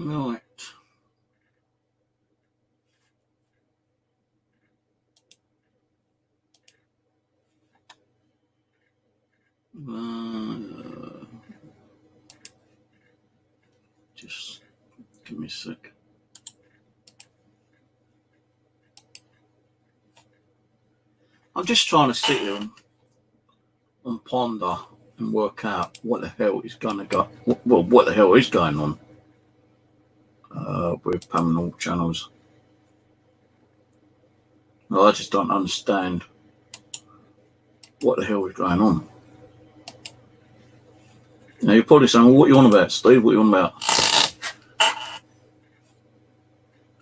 Right. Just give me a sec. I'm just trying to sit here and ponder and work out what the hell is going to go. Well, what the hell is going on with paranormal channels. Well, I just don't understand what the hell is going on. Now you're probably saying, well, what are you on about, Steve? What are you on about?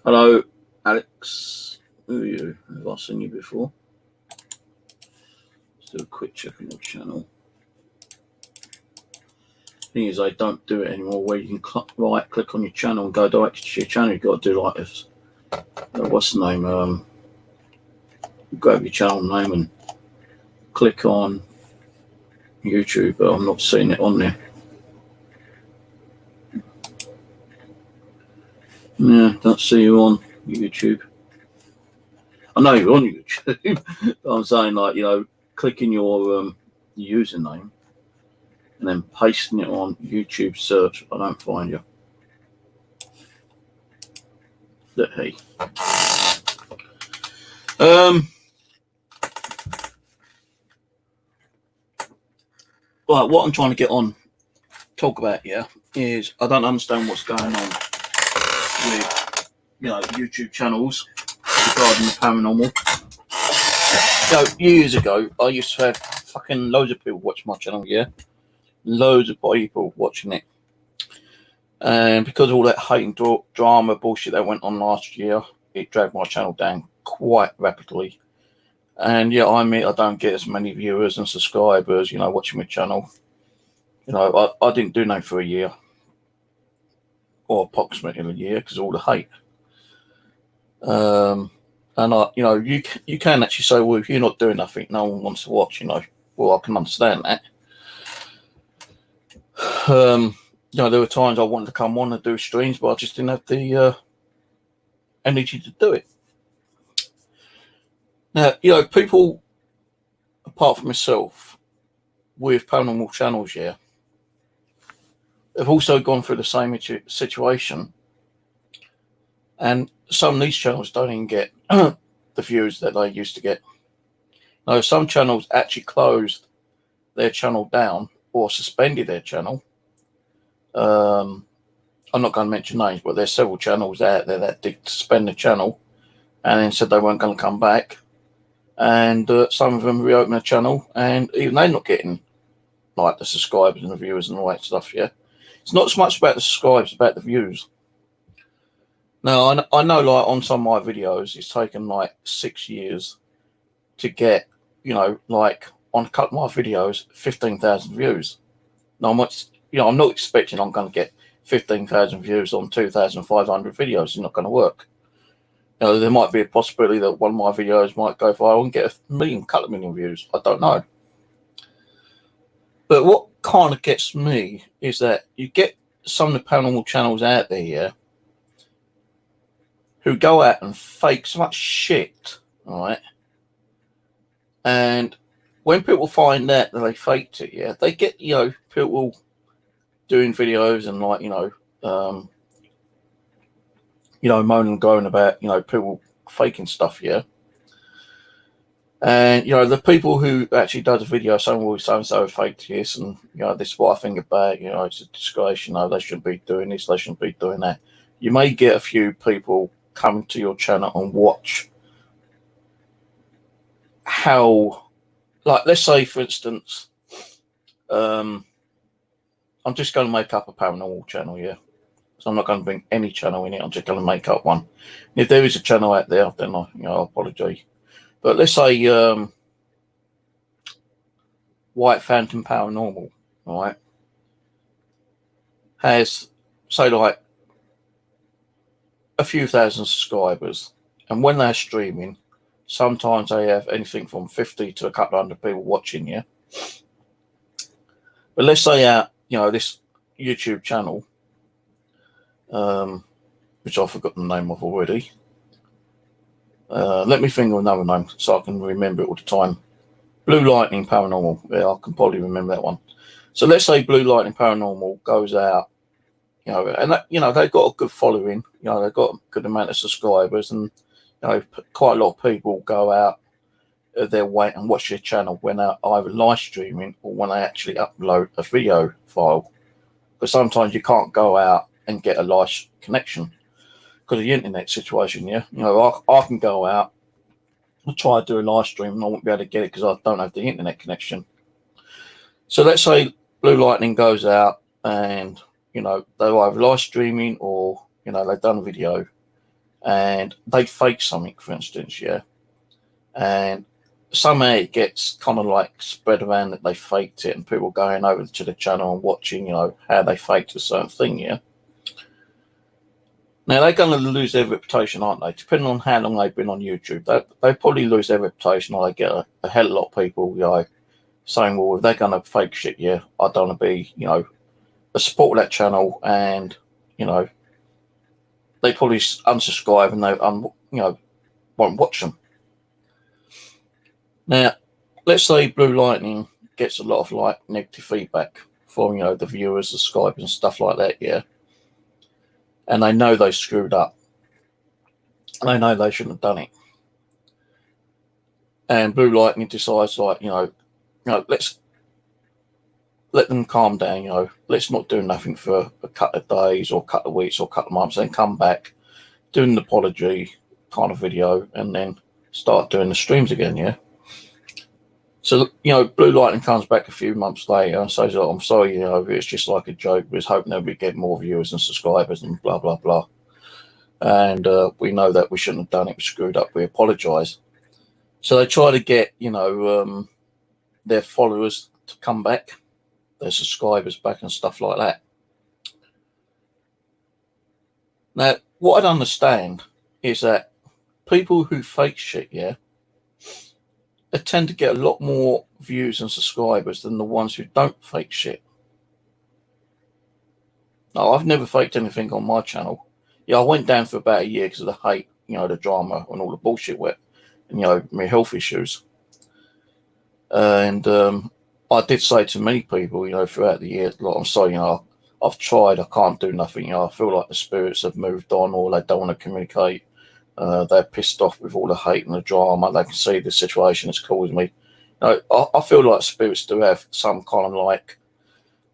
Hello, Alex. Who are you? Have I seen you before? Let's do a quick check on your channel. Thing is, I don't do it anymore where you can right click on your channel and go direct to your channel. You've got to do like this. What's the name? Grab your channel name and click on YouTube, but I'm not seeing it on there. Yeah, don't see you on YouTube. I know you're on YouTube, but I'm saying, like, you know, clicking your username and then pasting it on YouTube search. I don't find you. Look, hey. Right, what I'm trying to talk about here is I don't understand what's going on with, you know, YouTube channels regarding the paranormal. So years ago, I used to have fucking loads of people watch my channel, yeah, loads of people watching it, and because of all that hate and drama bullshit that went on last year, it dragged my channel down quite rapidly. And yeah, I admit I don't get as many viewers and subscribers, you know, watching my channel. You know, I didn't do nothing for a year, or approximately a year, because of all the hate. And you know, you can actually say, well, if you're not doing nothing, no one wants to watch. You know, well, I can understand that. You know, there were times I wanted to come on and do streams, but I just didn't have the energy to do it. Now, you know, people apart from myself with paranormal channels, yeah, have also gone through the same situation, and some of these channels don't even get the views that they used to get. Now, some channels actually closed their channel down or suspended their channel. I'm not going to mention names, but there's several channels out there that did suspend the channel and then said they weren't going to come back. And some of them reopened the channel, and even they're not getting like the subscribers and the viewers and all that stuff. Yeah, it's not so much about the subscribers, about the views. Now, I know, like, on some of my videos, it's taken like 6 years to get, you know, like on a couple of my videos, 15,000 views. Now, I'm not expecting I'm going to get 15,000 views on 2,500 videos. It's not going to work. You know, there might be a possibility that one of my videos might go viral and get a couple of million views. I don't know. But what kind of gets me is that you get some of the paranormal channels out there, yeah, who go out and fake so much shit, all right? And when people find out that they faked it, yeah, they get, you know, people doing videos and, like, moaning and going about, you know, people faking stuff, yeah. And, you know, the people who actually does a video saying, well, so-and-so faked this, and, you know, this is what I think about, you know, it's a disgrace, you know, they shouldn't be doing this, they shouldn't be doing that. You may get a few people come to your channel and watch how, like, let's say, for instance, I'm just going to make up a paranormal channel, yeah. So I'm not going to bring any channel in it. I'm just going to make up one. If there is a channel out there, then I apologize. But let's say White Fountain Paranormal, all right, has, say, like a few thousand subscribers, and when they're streaming, sometimes they have anything from 50 to a couple of hundred people watching, yeah. But let's say this YouTube channel which I forgot the name of already. Let me think of another name so I can remember it all the time. Blue Lightning Paranormal. Yeah, I can probably remember that one. So let's say Blue Lightning Paranormal goes out, and that, they've got a good following. They've got a good amount of subscribers, and quite a lot of people go out of their way and watch their channel when they're either live streaming or when they actually upload a video file. Because sometimes you can't go out and get a live connection because of the internet situation. Yeah, I can go out and try to do a live stream and I won't be able to get it because I don't have the internet connection. So let's say Blue Lightning goes out and they're either live streaming or they've done a video and they fake something, for instance, yeah, and somehow it gets kind of like spread around that they faked it and people going over to the channel and watching, how they faked a certain thing, yeah. Now, they're going to lose their reputation, aren't they? Depending on how long they've been on YouTube, they probably lose their reputation or they get a hell of a lot of people, saying, well, if they're going to fake shit, yeah, I don't want to be, a support of that channel, and, they probably unsubscribe and they, won't watch them. Now, let's say Blue Lightning gets a lot of negative feedback from the viewers, the subscribers, and stuff like that, yeah. And they know they screwed up. They know they shouldn't have done it. And Blue Lightning decides, let's let them calm down. Let's not do nothing for a couple of days or a couple of weeks or a couple of months, then come back, do an apology kind of video, and then start doing the streams again, yeah. So, Blue Lightning comes back a few months later and says, I'm sorry, it's just like a joke. We was hoping that we'd get more viewers and subscribers and blah, blah, blah. And we know that we shouldn't have done it. We screwed up. We apologise. So they try to get, their followers to come back, their subscribers back and stuff like that. Now, what I'd understand is that people who fake shit, yeah, they tend to get a lot more views and subscribers than the ones who don't fake shit. No, I've never faked anything on my channel. Yeah, I went down for about a year because of the hate, the drama and all the bullshit and, my health issues. And I did say to many people, throughout the year, I'm sorry, I've tried, I can't do nothing. I feel like the spirits have moved on or they don't want to communicate. They're pissed off with all the hate and the drama. They can see the situation it's caused me. I feel like spirits do have some kind of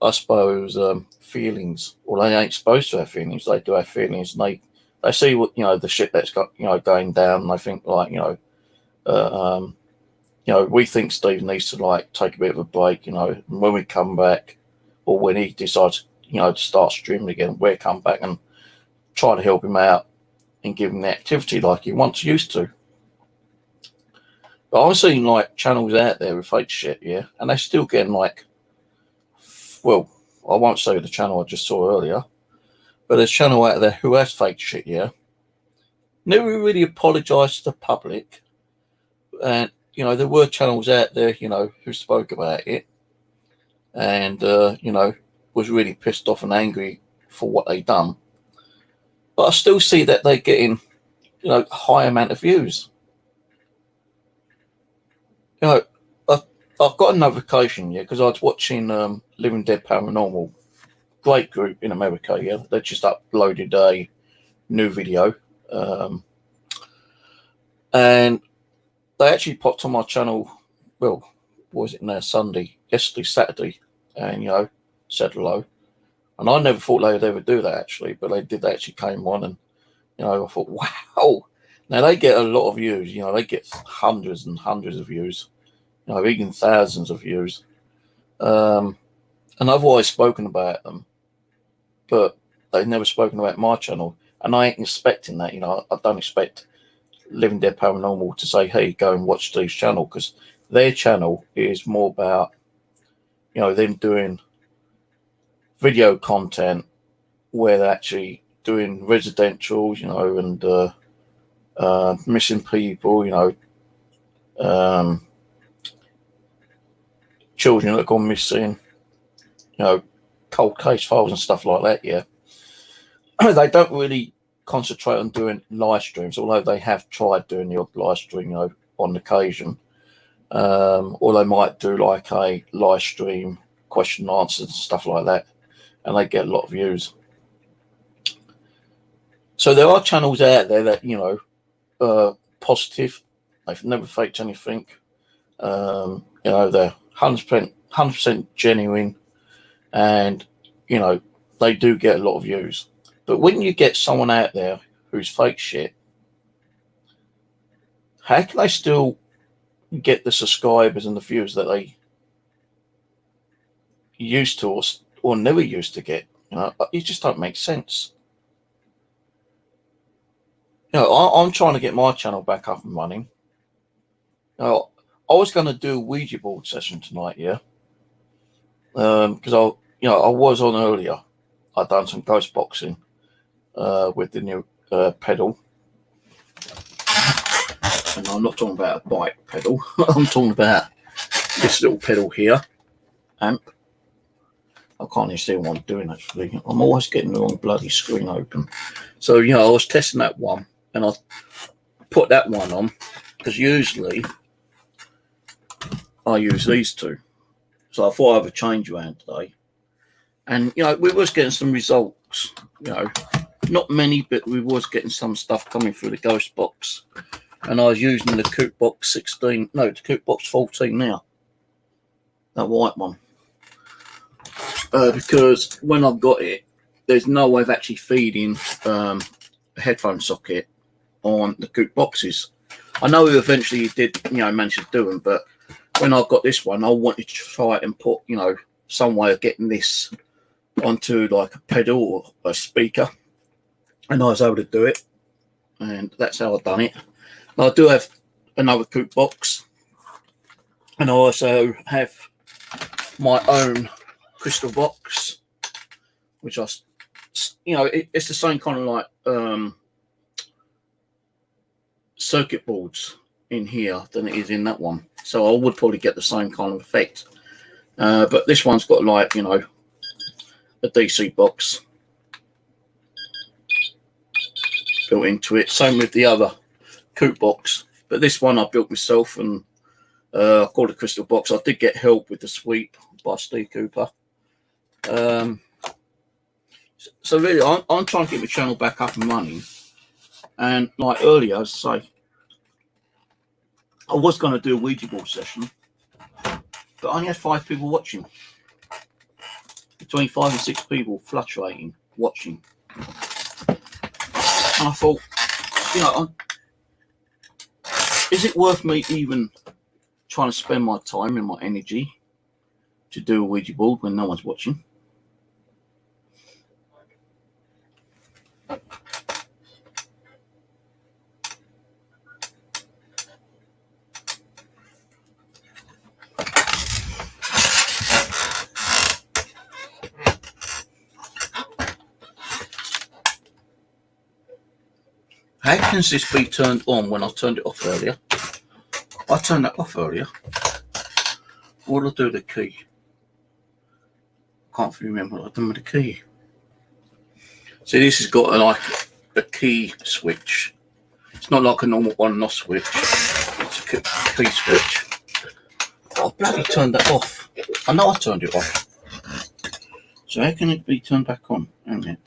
I suppose, feelings. Well, they ain't supposed to have feelings. They do have feelings, and they see what the shit that's got going down. And they think we think Steve needs to take a bit of a break. And when we come back, or when he decides to start streaming again, we'll come back and try to help him out and give him the activity like he once used to. But I've seen channels out there with fake shit, yeah, and they're still getting well, I won't say the channel I just saw earlier, but there's a channel out there who has fake shit, yeah. Never really apologised to the public, and there were channels out there, who spoke about it, and was really pissed off and angry for what they done. But I still see that they're getting, a high amount of views. I've got a notification, yeah, because I was watching Living Dead Paranormal, great group in America, yeah. They just uploaded a new video, and they actually popped on my channel. Well, what was it now? Saturday, and said hello. And I never thought they would ever do that, actually, but they did. They actually came on, and I thought, wow. Now they get a lot of views. They get hundreds and hundreds of views. Even thousands of views. And I've always spoken about them, but they've never spoken about my channel. And I ain't expecting that. I don't expect Living Dead Paranormal to say, hey, go and watch Steve's channel, because their channel is more about, them doing video content where they're actually doing residentials, and missing people, children that have gone missing, cold case files and stuff like that, yeah. they don't really concentrate on doing live streams, although they have tried doing the odd live stream, on occasion. Or they might do like a live stream question and answers and stuff like that, and they get a lot of views. So there are channels out there that positive. They've never faked anything. They're 100% genuine, and they do get a lot of views. But when you get someone out there who's fake shit, how can they still get the subscribers and the views that they used to or never used to get? It just don't make sense. I'm trying to get my channel back up and running. I was going to do a Ouija board session tonight, yeah, because I was on earlier. I'd done some ghost boxing with the new pedal, and I'm not talking about a bike pedal. I'm talking about this little pedal here, amp. I can't even see what I'm doing actually. I'm always getting the wrong bloody screen open. So I was testing that one, and I put that one on because usually I use these two. So I thought I'd have a change around today. And, we was getting some results, not many, but we was getting some stuff coming through the ghost box. And I was using the Coop Box 16, no, the Coop Box 14 now. That white one. Because when I've got it, there's no way of actually feeding a headphone socket on the Coop boxes. I know eventually did, manage to do them, but when I got this one, I wanted to try it and put, some way of getting this onto like a pedal or a speaker, and I was able to do it, and that's how I've done it. Now, I do have another Coop box, and I also have my own crystal box, which it's the same kind of like circuit boards in here than it is in that one, so I would probably get the same kind of effect, but this one's got like a DC box built into it, same with the other Coop box, but this one I built myself, and I called it crystal box. I did get help with the sweep by Steve Cooper. So really I'm trying to get my channel back up and running, and like earlier, as I say, I was going to do a Ouija board session, but I only had 5 people watching. Between 5 and 6 people fluctuating, watching. And I thought, is it worth me even trying to spend my time and my energy to do a Ouija board when no one's watching? How can this be turned on when I turned it off earlier? I turned that off earlier. What did I do with the key? Can't remember what I've done with the key. See, this has got like a key switch. It's not like a normal on-and-off switch. It's a key switch. I bloody turned that off. I know I turned it off. So how can it be turned back on? Hang on a minute.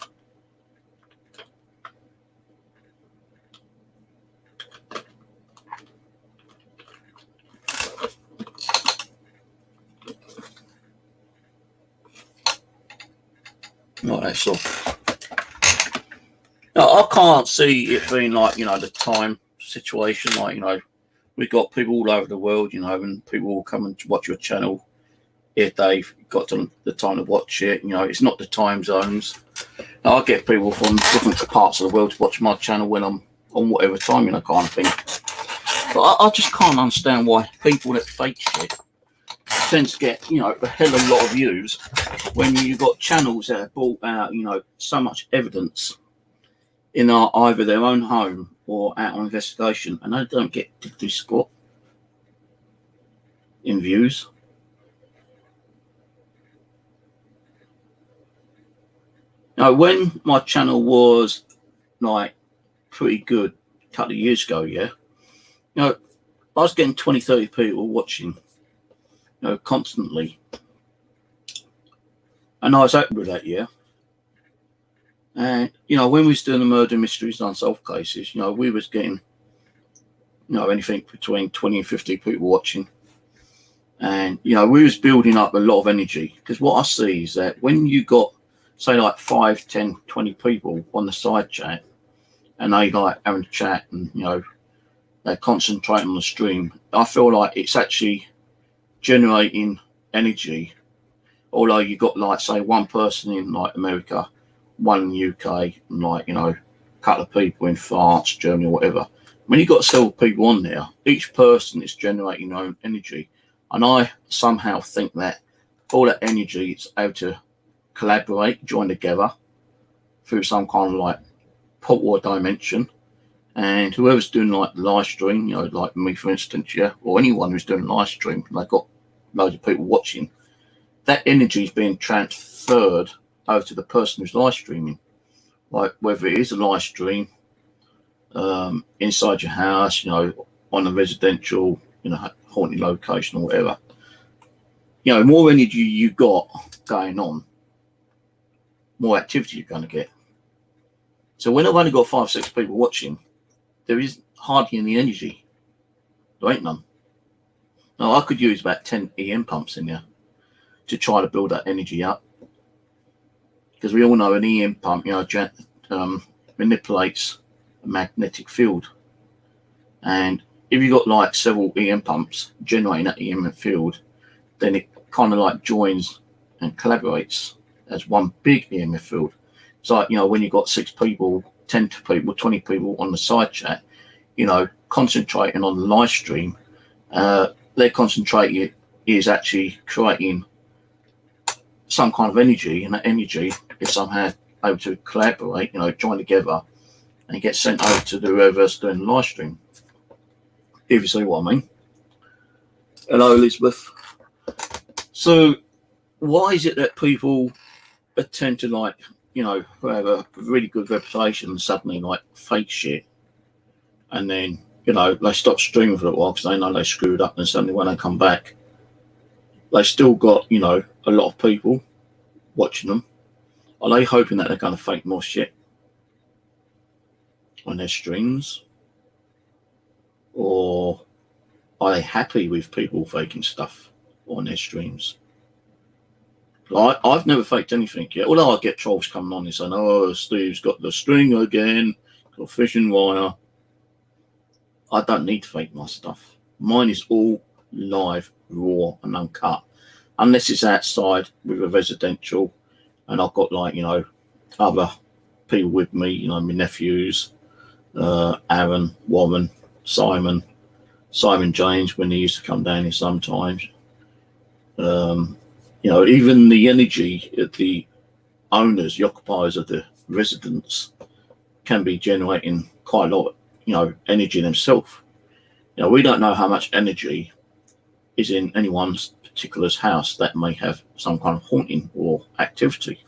Right, that's off. Now, I can't see it being like, the time situation. Like, we've got people all over the world, and people will come and watch your channel if they've got the time to watch it. It's not the time zones. Now, I get people from different parts of the world to watch my channel when I'm on whatever time, kind of thing. But I just can't understand why people that fake shit tend to get, a hell of a lot of views when you've got channels that have brought out, so much evidence in either their own home or out on investigation, and they don't get to do squat in views. Now, when my channel was like pretty good a couple of years ago, yeah, I was getting 20, 30 people watching, constantly. And I was happy with that, yeah. And, when we was doing the murder mysteries and unsolved cases, we was getting, anything between 20 and 50 people watching. And, we was building up a lot of energy. Because what I see is that when you got, say, like 5, 10, 20 people on the side chat, and they like having a chat and, they're concentrating on the stream, I feel like it's actually generating energy. Although you got like, say, one person in like America, one in the UK, and like, a couple of people in France, Germany, or whatever. When you got several people on there, each person is generating their own energy. And I somehow think that all that energy is able to collaborate, join together through some kind of like portal or dimension. And whoever's doing like the live stream, like me for instance, yeah, or anyone who's doing a live stream, and they've got loads of people watching, that energy is being transferred over to the person who's live streaming. Like whether it is a live stream inside your house, on a residential, haunted location or whatever. More energy you got going on, more activity you're going to get. So when I've only got 5, 6 people watching, there is hardly any energy. There ain't none. Now I could use about 10 EM pumps in there to try to build that energy up, because we all know an EM pump, manipulates a magnetic field, and if you've got like several EM pumps generating that EM field, then it kind of like joins and collaborates as one big EMF field. It's like, when you've got 6 people, 10 people, 20 people on the side chat, concentrating on the live stream, their concentration is actually creating some kind of energy, and that energy is somehow able to collaborate, join together, and get sent over to whoever's doing the live stream. If you see what I mean. Hello, Elizabeth. So why is it that people tend to like, who have a really good reputation and suddenly like fake shit, and then, they stop streaming for a while because they know they screwed up, and suddenly when they come back, they still got, a lot of people watching them? Are they hoping that they're going to fake more shit on their streams? Or are they happy with people faking stuff on their streams? I've never faked anything yet, although I get trolls coming on and saying, oh, Steve's got the string again, got fishing wire. I don't need to fake my stuff. Mine is all live, raw and uncut, unless it's outside with a residential and I've got like, other people with me, my nephews, Aaron, Warren, Simon James, when he used to come down here sometimes. Even the energy of the owners, the occupiers of the residents, can be generating quite a lot, energy themselves. We don't know how much energy is in anyone's particular house that may have some kind of haunting or activity.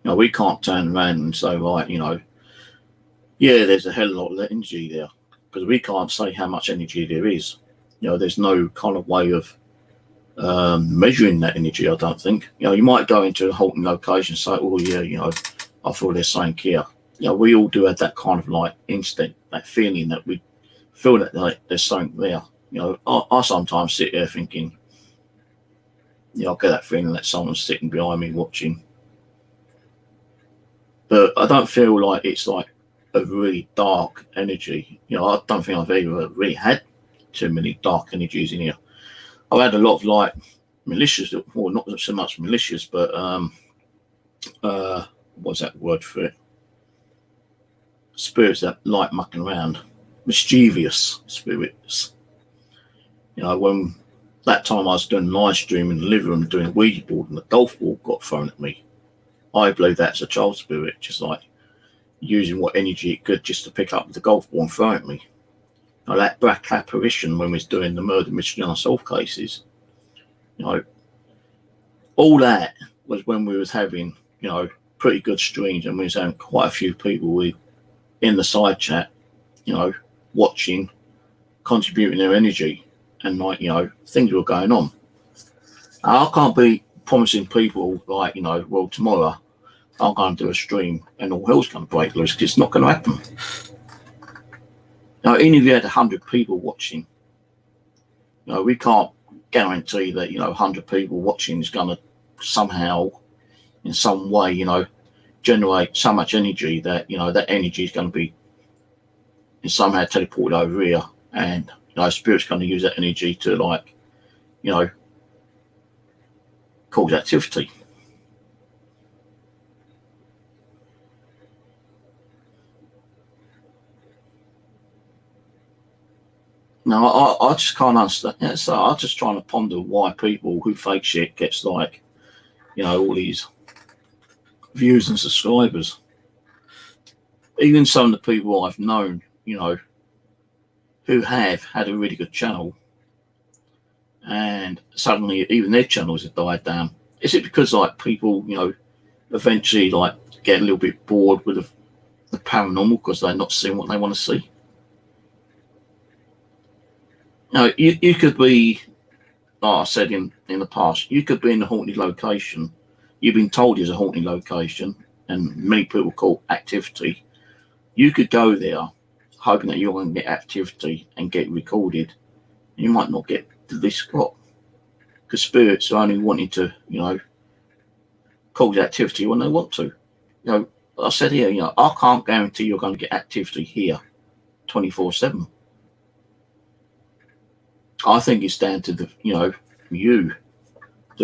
We can't turn around and say, right, yeah, there's a hell of a lot of energy there, because we can't say how much energy there is. There's no kind of way of measuring that energy, I don't think. You might go into a haunting location and say, oh yeah, I feel there's something here. We all do have that kind of like instinct, that feeling that we feel that like there's something there. I sometimes sit there thinking, I get that feeling that someone's sitting behind me watching. But I don't feel like it's like a really dark energy. I don't think I've ever really had too many dark energies in here. I've had a lot of like malicious, well, not so much malicious, but what's that word for it? Spirits that like mucking around, mischievous spirits. When that time I was doing live stream in the living room doing a Ouija board and the golf ball got thrown at me, I believe that's a child spirit, just like using what energy it could just to pick up the golf ball and throw at me. That black apparition when we was doing the murder mystery unsolved cases, all that was when we was having, pretty good streams, and we was having quite a few people in the side chat, watching, contributing their energy, and things were going on. Now, I can't be promising people well, tomorrow I'm going to do a stream and all hell's going to break loose, because it's not going to happen. Now, even if you had 100 people watching, we can't guarantee that 100 people watching is going to somehow, in some way, generate so much energy that that energy is going to be somehow teleported over here, and spirit's going to use that energy to cause activity. No, I just can't understand. Yeah, so I'm just trying to ponder why people who fake shit gets all these views and subscribers. Even some of the people I've known, who have had a really good channel, and suddenly even their channels have died down. Is it because people, eventually get a little bit bored with the paranormal because they're not seeing what they want to see? You could be, like I said in the past, you could be in a haunted location. You've been told it's a haunted location, and many people call activity. You could go there hoping that you're going to get activity and get recorded. You might not get to this spot because spirits are only wanting to, cause activity when they want to. I said here, I can't guarantee you're going to get activity here 24/7. I think it's down to the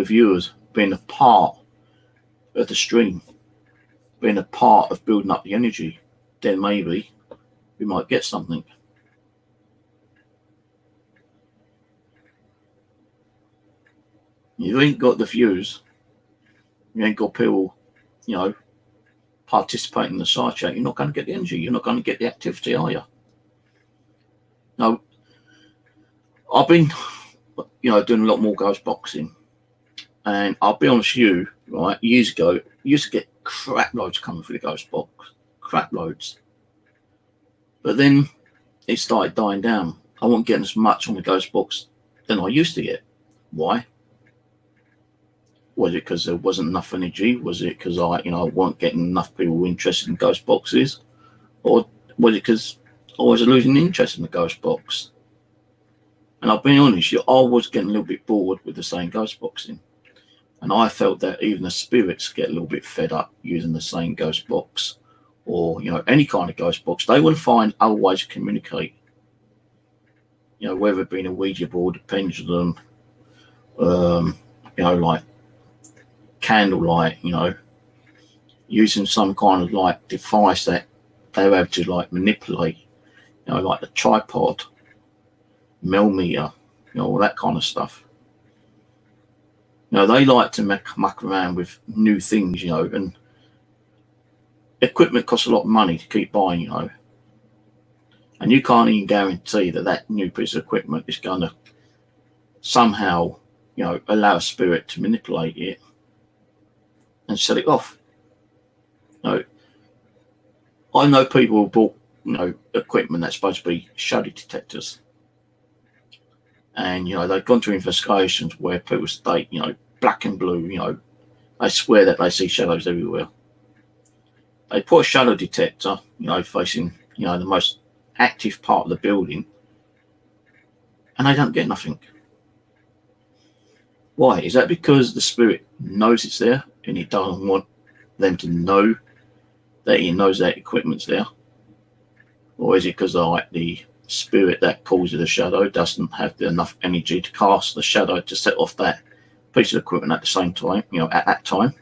viewers, being a part of the stream, being a part of building up the energy. Then maybe we might get something. You ain't got the views, you ain't got people, participating in the side chat. You're not going to get the energy. You're not going to get the activity, are you? Now, I've been, doing a lot more ghost boxing, and I'll be honest with you, right? Years ago, you used to get crap loads coming through the ghost box, crap loads. But then it started dying down. I wasn't getting as much on the ghost box than I used to get. Why? Was it because there wasn't enough energy? Was it because I wasn't getting enough people interested in ghost boxes? Or was it because I was losing interest in the ghost box? And I'll be honest, I was getting a little bit bored with the same ghost boxing. And I felt that even the spirits get a little bit fed up using the same ghost box, or, any kind of ghost box. They will find other ways to communicate. Whether it be a Ouija board, a pendulum, like candlelight, using some kind of device that they're able to manipulate, like the tripod, millimeter, all that kind of stuff. They like to muck around with new things, and equipment costs a lot of money to keep buying, and you can't even guarantee that new piece of equipment is going to somehow, allow a spirit to manipulate it and set it off. I know people who bought, equipment that's supposed to be shadow detectors. And, they've gone through investigations where people state, black and blue, they swear that they see shadows everywhere. They put a shadow detector, facing, the most active part of the building, and they don't get nothing. Why? Is that because the spirit knows it's there and it doesn't want them to know that he knows that equipment's there? Or is it because the spirit that causes the shadow doesn't have enough energy to cast the shadow to set off that piece of equipment at the same time, at that time?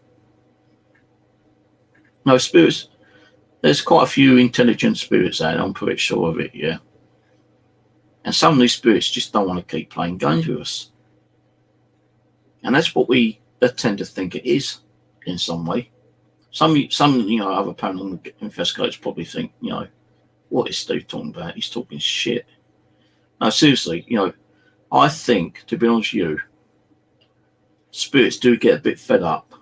No, spirits, there's quite a few intelligent spirits out there, I'm pretty sure of it, yeah. And some of these spirits just don't want to keep playing games with us. And that's what we tend to think it is in some way. Some other paranormal investigators probably think, what is Steve talking about? He's talking shit. No, seriously, I think, to be honest with you, spirits do get a bit fed up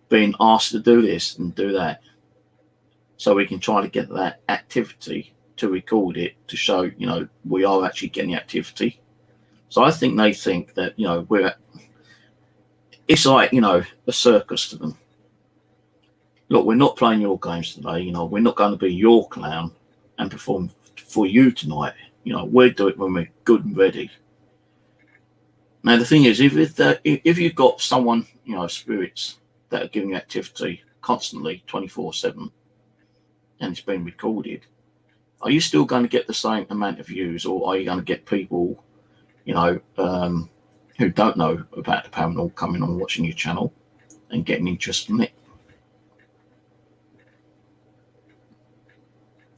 being asked to do this and do that, so we can try to get that activity to record it to show, we are actually getting the activity. So I think they think that, it's like, a circus to them. Look, we're not playing your games today. We're not going to be your clown and perform for you tonight. We'll do it when we're good and ready. Now, the thing is, if you've got someone, spirits that are giving you activity constantly, 24/7, and it's been recorded, are you still going to get the same amount of views, or are you going to get people, who don't know about the paranormal coming on watching your channel and getting interested in it?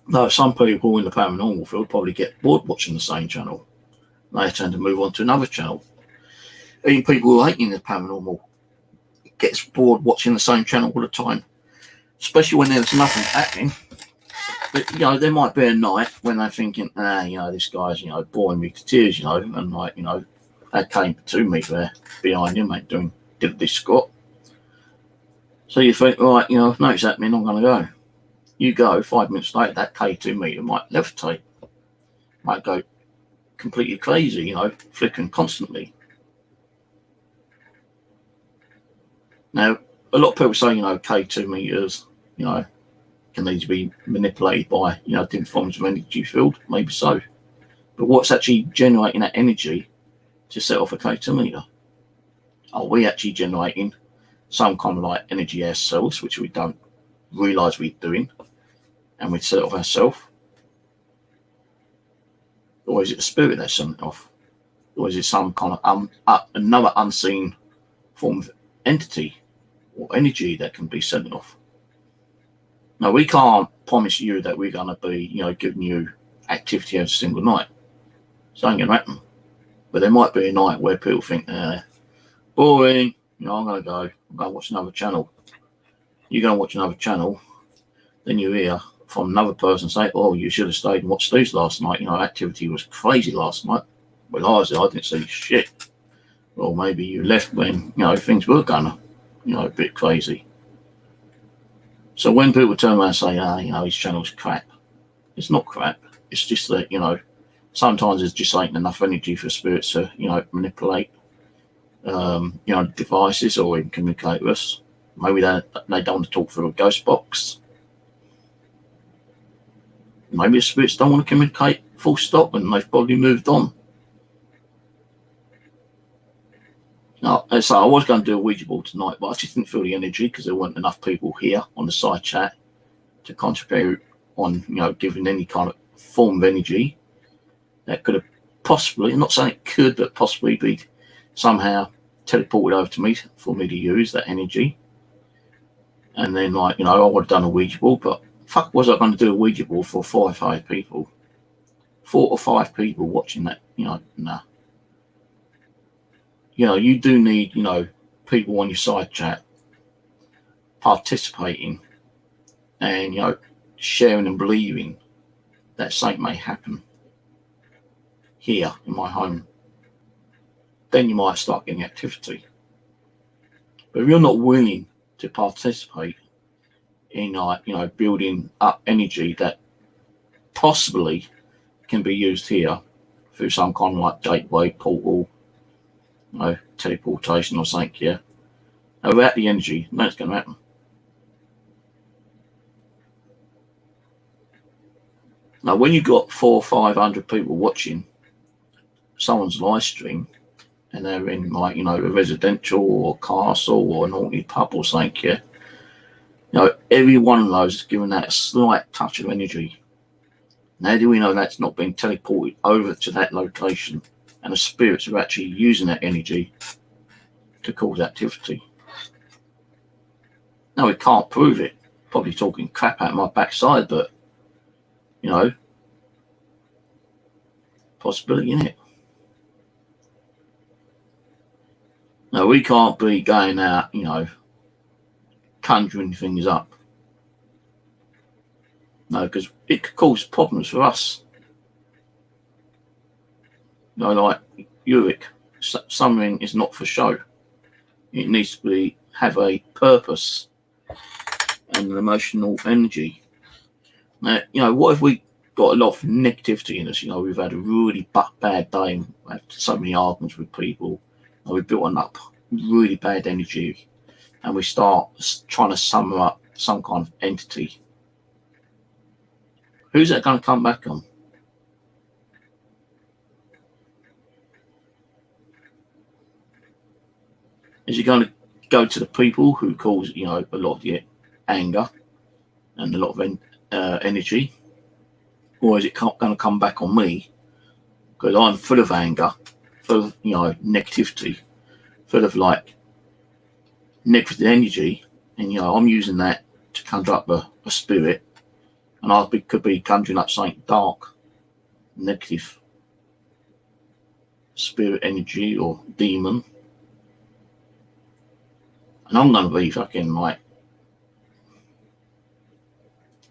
No, some people in the paranormal field probably get bored watching the same channel. They tend to move on to another channel. Even people who ain't in the paranormal gets bored watching the same channel all the time, especially when there's nothing happening. But, there might be a night when they're thinking, this guy's, boring me to tears, and they came 2 meters there behind him, mate, doing this squat. So you think, right, no, it's happening, I'm going to go. You go, 5 minutes later, that K2 meter might levitate, might go completely crazy, flickering constantly. Now, a lot of people say, K2 meters, can these be manipulated by, different forms of energy field? Maybe so. But what's actually generating that energy to set off a K2 meter? Are we actually generating some kind of like energy ourselves, which we don't realise we're doing, and we set it off ourselves? Or is it the spirit that's setting it off? Or is it some kind of another unseen form of entity or energy that can be set off? Now, we can't promise you that we're going to be, giving you activity every single night. It's not going to happen. But there might be a night where people think, boring, I'm going to go. I'm going to watch another channel. You go and watch another channel, then you hear from another person say, oh, you should have stayed and watched these last night. Activity was crazy last night. Well, I didn't see shit. Well, maybe you left when, things were going to, a bit crazy. So when people turn around and say, his channel's crap, it's not crap. It's just that, sometimes there's just ain't enough energy for spirits to, manipulate, devices or even communicate with us. Maybe they don't want to talk through a ghost box. Maybe the spirits don't want to communicate full stop and they've probably moved on. Now, so I was going to do a Ouija board tonight, but I just didn't feel the energy because there weren't enough people here on the side chat to contribute on, giving any kind of form of energy that could have possibly, I'm not saying it could, but possibly be somehow teleported over to me for me to use that energy. And then, I would have done a Ouija board, but fuck, was I going to do a Ouija board for 4 or 5 people? 4 or 5 people watching that, nah. You do need, people on your side chat participating and, sharing and believing that something may happen here in my home. Then you might start getting activity. But if you're not willing to participate in, building up energy that possibly can be used here through some kind of like gateway, portal, teleportation or something, yeah. Now, without the energy, nothing's going to happen. Now, when you've got 400 or 500 people watching someone's live stream, and they're in a residential or castle or an haunted pub or something, yeah. Every one of those is giving that a slight touch of energy. Now, do we know that's not being teleported over to that location? And the spirits are actually using that energy to cause activity. Now, we can't prove it. Probably talking crap out of my backside, but, possibility in it. Now, we can't be going out, conjuring things up. No, because it could cause problems for us. Like Uric, something is not for show. It needs to be have a purpose and an emotional energy. Now, what if we got a lot of negativity in us? We've had a really bad day, and we've had so many arguments with people, and we've built up really bad energy, and we start trying to sum up some kind of entity. Who's that going to come back on? Is it going to go to the people who cause, a lot of the anger and a lot of energy? Or is it going to come back on me? Because I'm full of anger, full of, negativity, full of negative energy. And, I'm using that to conjure up a spirit. And I could be conjuring up something dark, negative spirit energy or demon. And I'm going to be fucking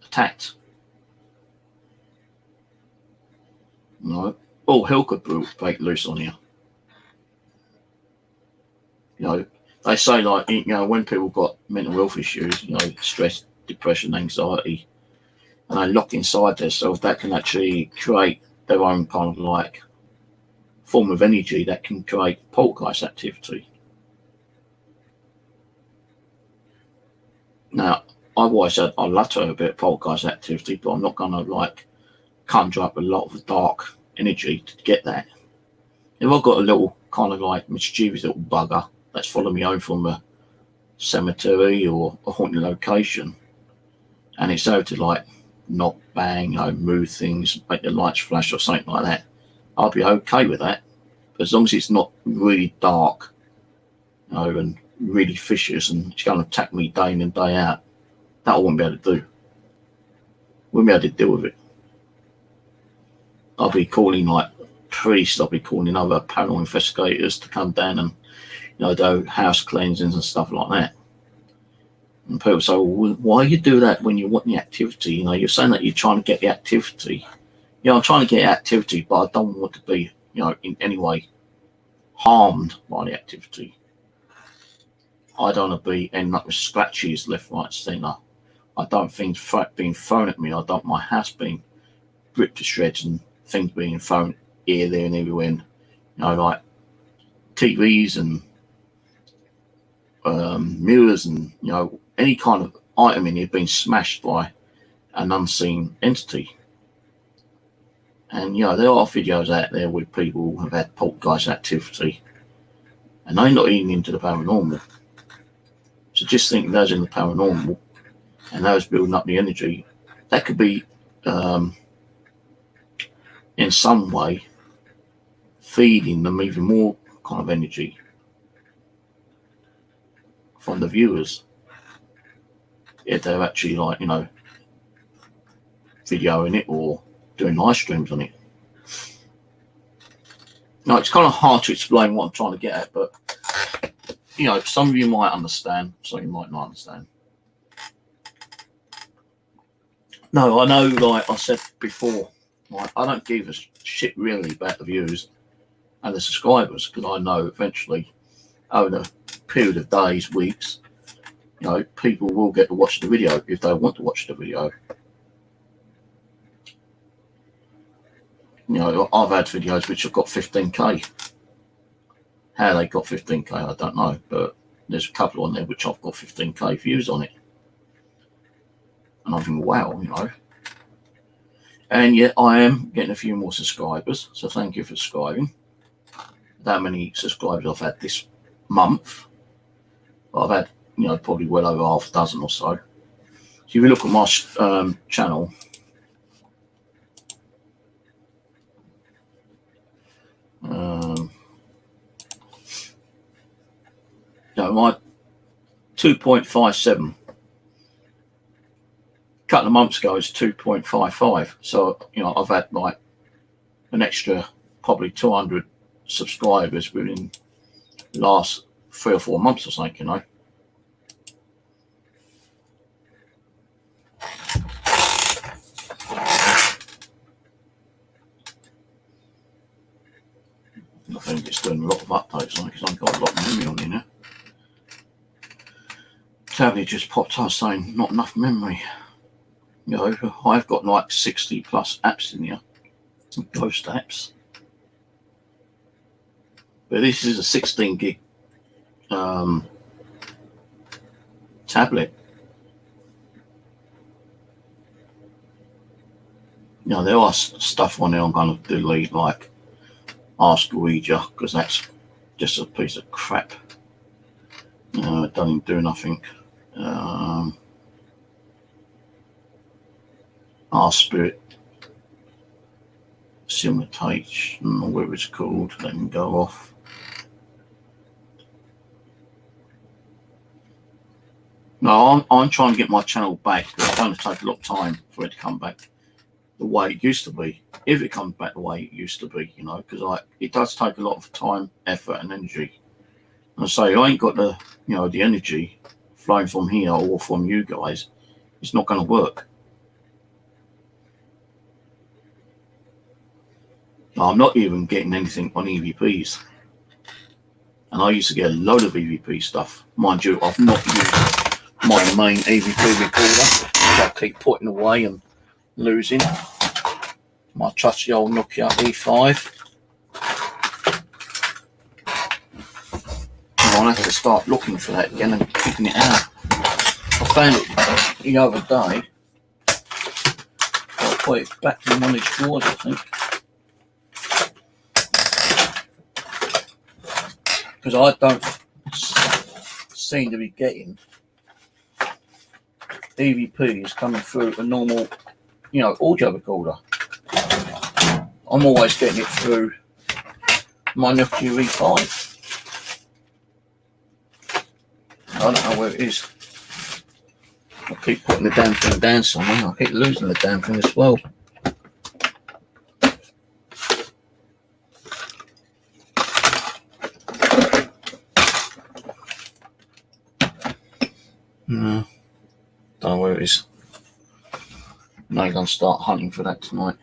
attacked. All hell could break loose on you. They say when people got mental health issues, stress, depression, anxiety, and they lock inside themselves, that can actually create their own kind of form of energy that can create poltergeist activity. Now, I've always said I'd love to have a bit of poltergeist activity, but I'm not going to conjure up a lot of dark energy to get that. If I've got a little kind of mischievous little bugger that's following me home from a cemetery or a haunted location, and it's able to knock, bang, move things, make the lights flash or something like that, I'll be okay with that. But as long as it's not really dark, and really vicious, and it's going to attack me day in and day out, that I wouldn't be able to do. Wouldn't be able to deal with it. I'll be calling priests, I'll be calling other paranormal investigators to come down and do house cleansings and stuff like that. And people say, well, why you do that when you want the activity? You're saying that you're trying to get the activity. I'm trying to get activity, but I don't want to be, in any way harmed by the activity. I don't want to be ending up with scratches left, right, centre. I don't think being thrown at me. I don't my house being ripped to shreds and things being thrown here, there, and everywhere. And, TVs and mirrors and any kind of item in here being smashed by an unseen entity. And there are videos out there where people have had poltergeist activity, and they're not even into the paranormal. So just think those in the paranormal and those building up the energy, that could be in some way feeding them even more kind of energy from the viewers, if they're actually videoing it or doing live streams on it. Now, it's kind of hard to explain what I'm trying to get at, but some of you might understand, some of you might not understand. No, I know, like I said before, I don't give a shit really about the views and the subscribers, because I know eventually, over the period of days, weeks, people will get to watch the video if they want to watch the video. I've had videos which have got 15k. How they got 15k, I don't know, but there's a couple on there which I've got 15k views on it. And I think, wow, And yet I am getting a few more subscribers, so thank you for subscribing. That many subscribers I've had this month. I've had, probably well over half a dozen or so. So if you look at my channel, my 2.57. A couple of months ago, it's 2.55. So, I've had an extra probably 200 subscribers within the last 3 or 4 months or something, I think it's doing a lot of updates on it because I've got a lot of memory on here now. tablet just popped up saying not enough memory. You know, I've got like 60 plus apps in here, ghost apps. But this is a 16 gig tablet. You know, there are stuff on there I'm going to delete, like Ask Ouija, because that's just a piece of crap. It doesn't do nothing. Our Spirit Simultation, or whatever it's called, let me go off. No, I'm trying to get my channel back, but it's going to take a lot of time for it to come back the way it used to be. If it comes back the way it used to be, you know, because it does take a lot of time, effort, and energy. And I say, I ain't got the, you know, the energy flowing from here or from you guys. It's not going to work. I'm not even getting anything on EVPs. And I used to get a load of EVP stuff. Mind you, I've not used my main EVP recorder, which I keep putting away and losing. My trusty old Nokia E5. I'll have to start looking for that again and picking it out. I found it the other day. I'll put it back in one of these drawers, I think. Because I don't seem to be getting EVPs coming through a normal, you know, audio recorder. I'm always getting it through my Nokia E5. I don't know where it is. I keep putting the damn thing down somewhere. I keep losing the damn thing as well. No, don't know where it is. I'm going to start hunting for that tonight.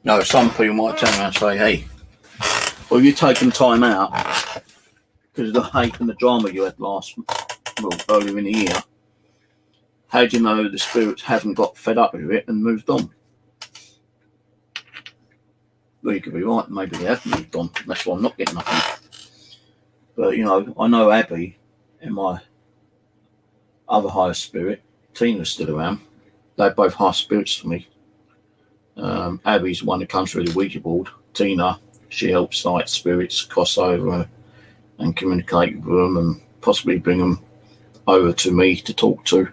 No, some people might turn around and say, hey, well, you taking time out because of the hate and the drama you had earlier in the year. How do you know the spirits haven't got fed up with it and moved on? Well, you could be right. Maybe they have moved on. That's why I'm not getting nothing. But, you know, I know Abby and my other higher spirit, Tina's still around. They're both high spirits to me. Abby's the one that comes through the Ouija board. Tina, she helps light spirits cross over and communicate with them and possibly bring them over to me to talk to.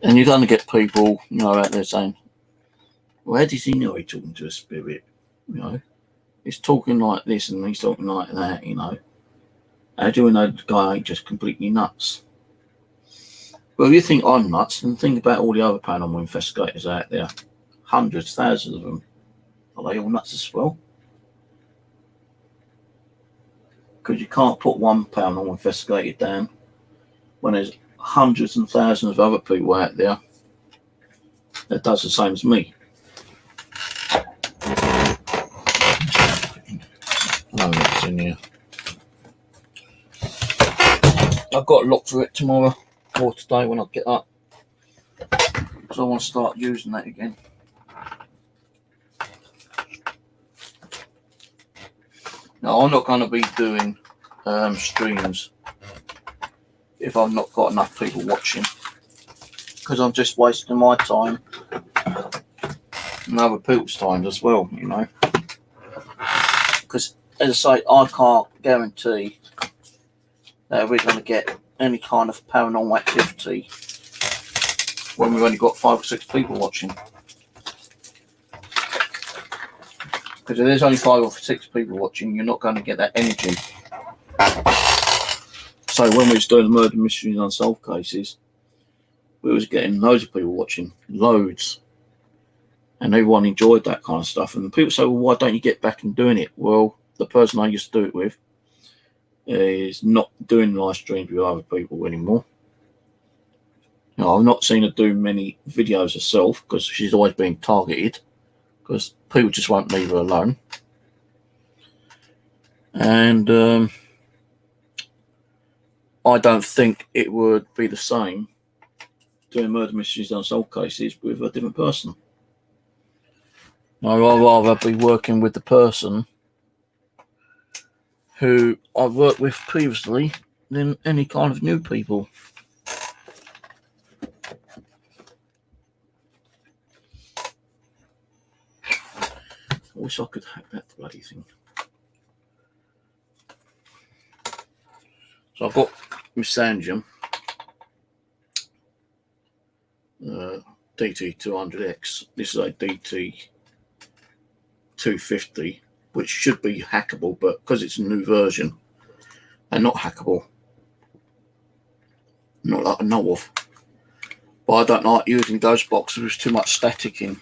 And you're going to get people, you know, out there saying, well, how does he know he's talking to a spirit? You know, he's talking like this and he's talking like that, you know. How do we know the guy ain't just completely nuts? Well, you think I'm nuts, and think about all the other paranormal investigators out there. Hundreds, thousands of them. Are they all nuts as well? Because you can't put one paranormal investigator down when there's hundreds and thousands of other people out there that does the same as me. No, it's in here. I've got to look for it tomorrow or today when I get up, because I want to start using that again. No, I'm not going to be doing streams if I've not got enough people watching, because I'm just wasting my time and other people's time as well, you know. Because, as I say, I can't guarantee that we're going to get any kind of paranormal activity when we've only got 5 or 6 people watching. Because if there's only 5 or 6 people watching, you're not going to get that energy. So when we was doing the murder mysteries and unsolved cases, we was getting loads of people watching, loads. And everyone enjoyed that kind of stuff. And people say, well, why don't you get back and doing it? Well, the person I used to do it with is not doing live streams with other people anymore. You know, I've not seen her do many videos herself because she's always being targeted, because people just won't leave her alone. And I don't think it would be the same doing murder mysteries and unsolved cases with a different person. I'd rather be working with the person who I've worked with previously than any kind of new people. I wish I could hack that bloody thing. So I've got my Sangium DT200X. This is a DT250, which should be hackable, but because it's a new version and not hackable, not that I know of. But I don't like using those boxes. There's too much static in.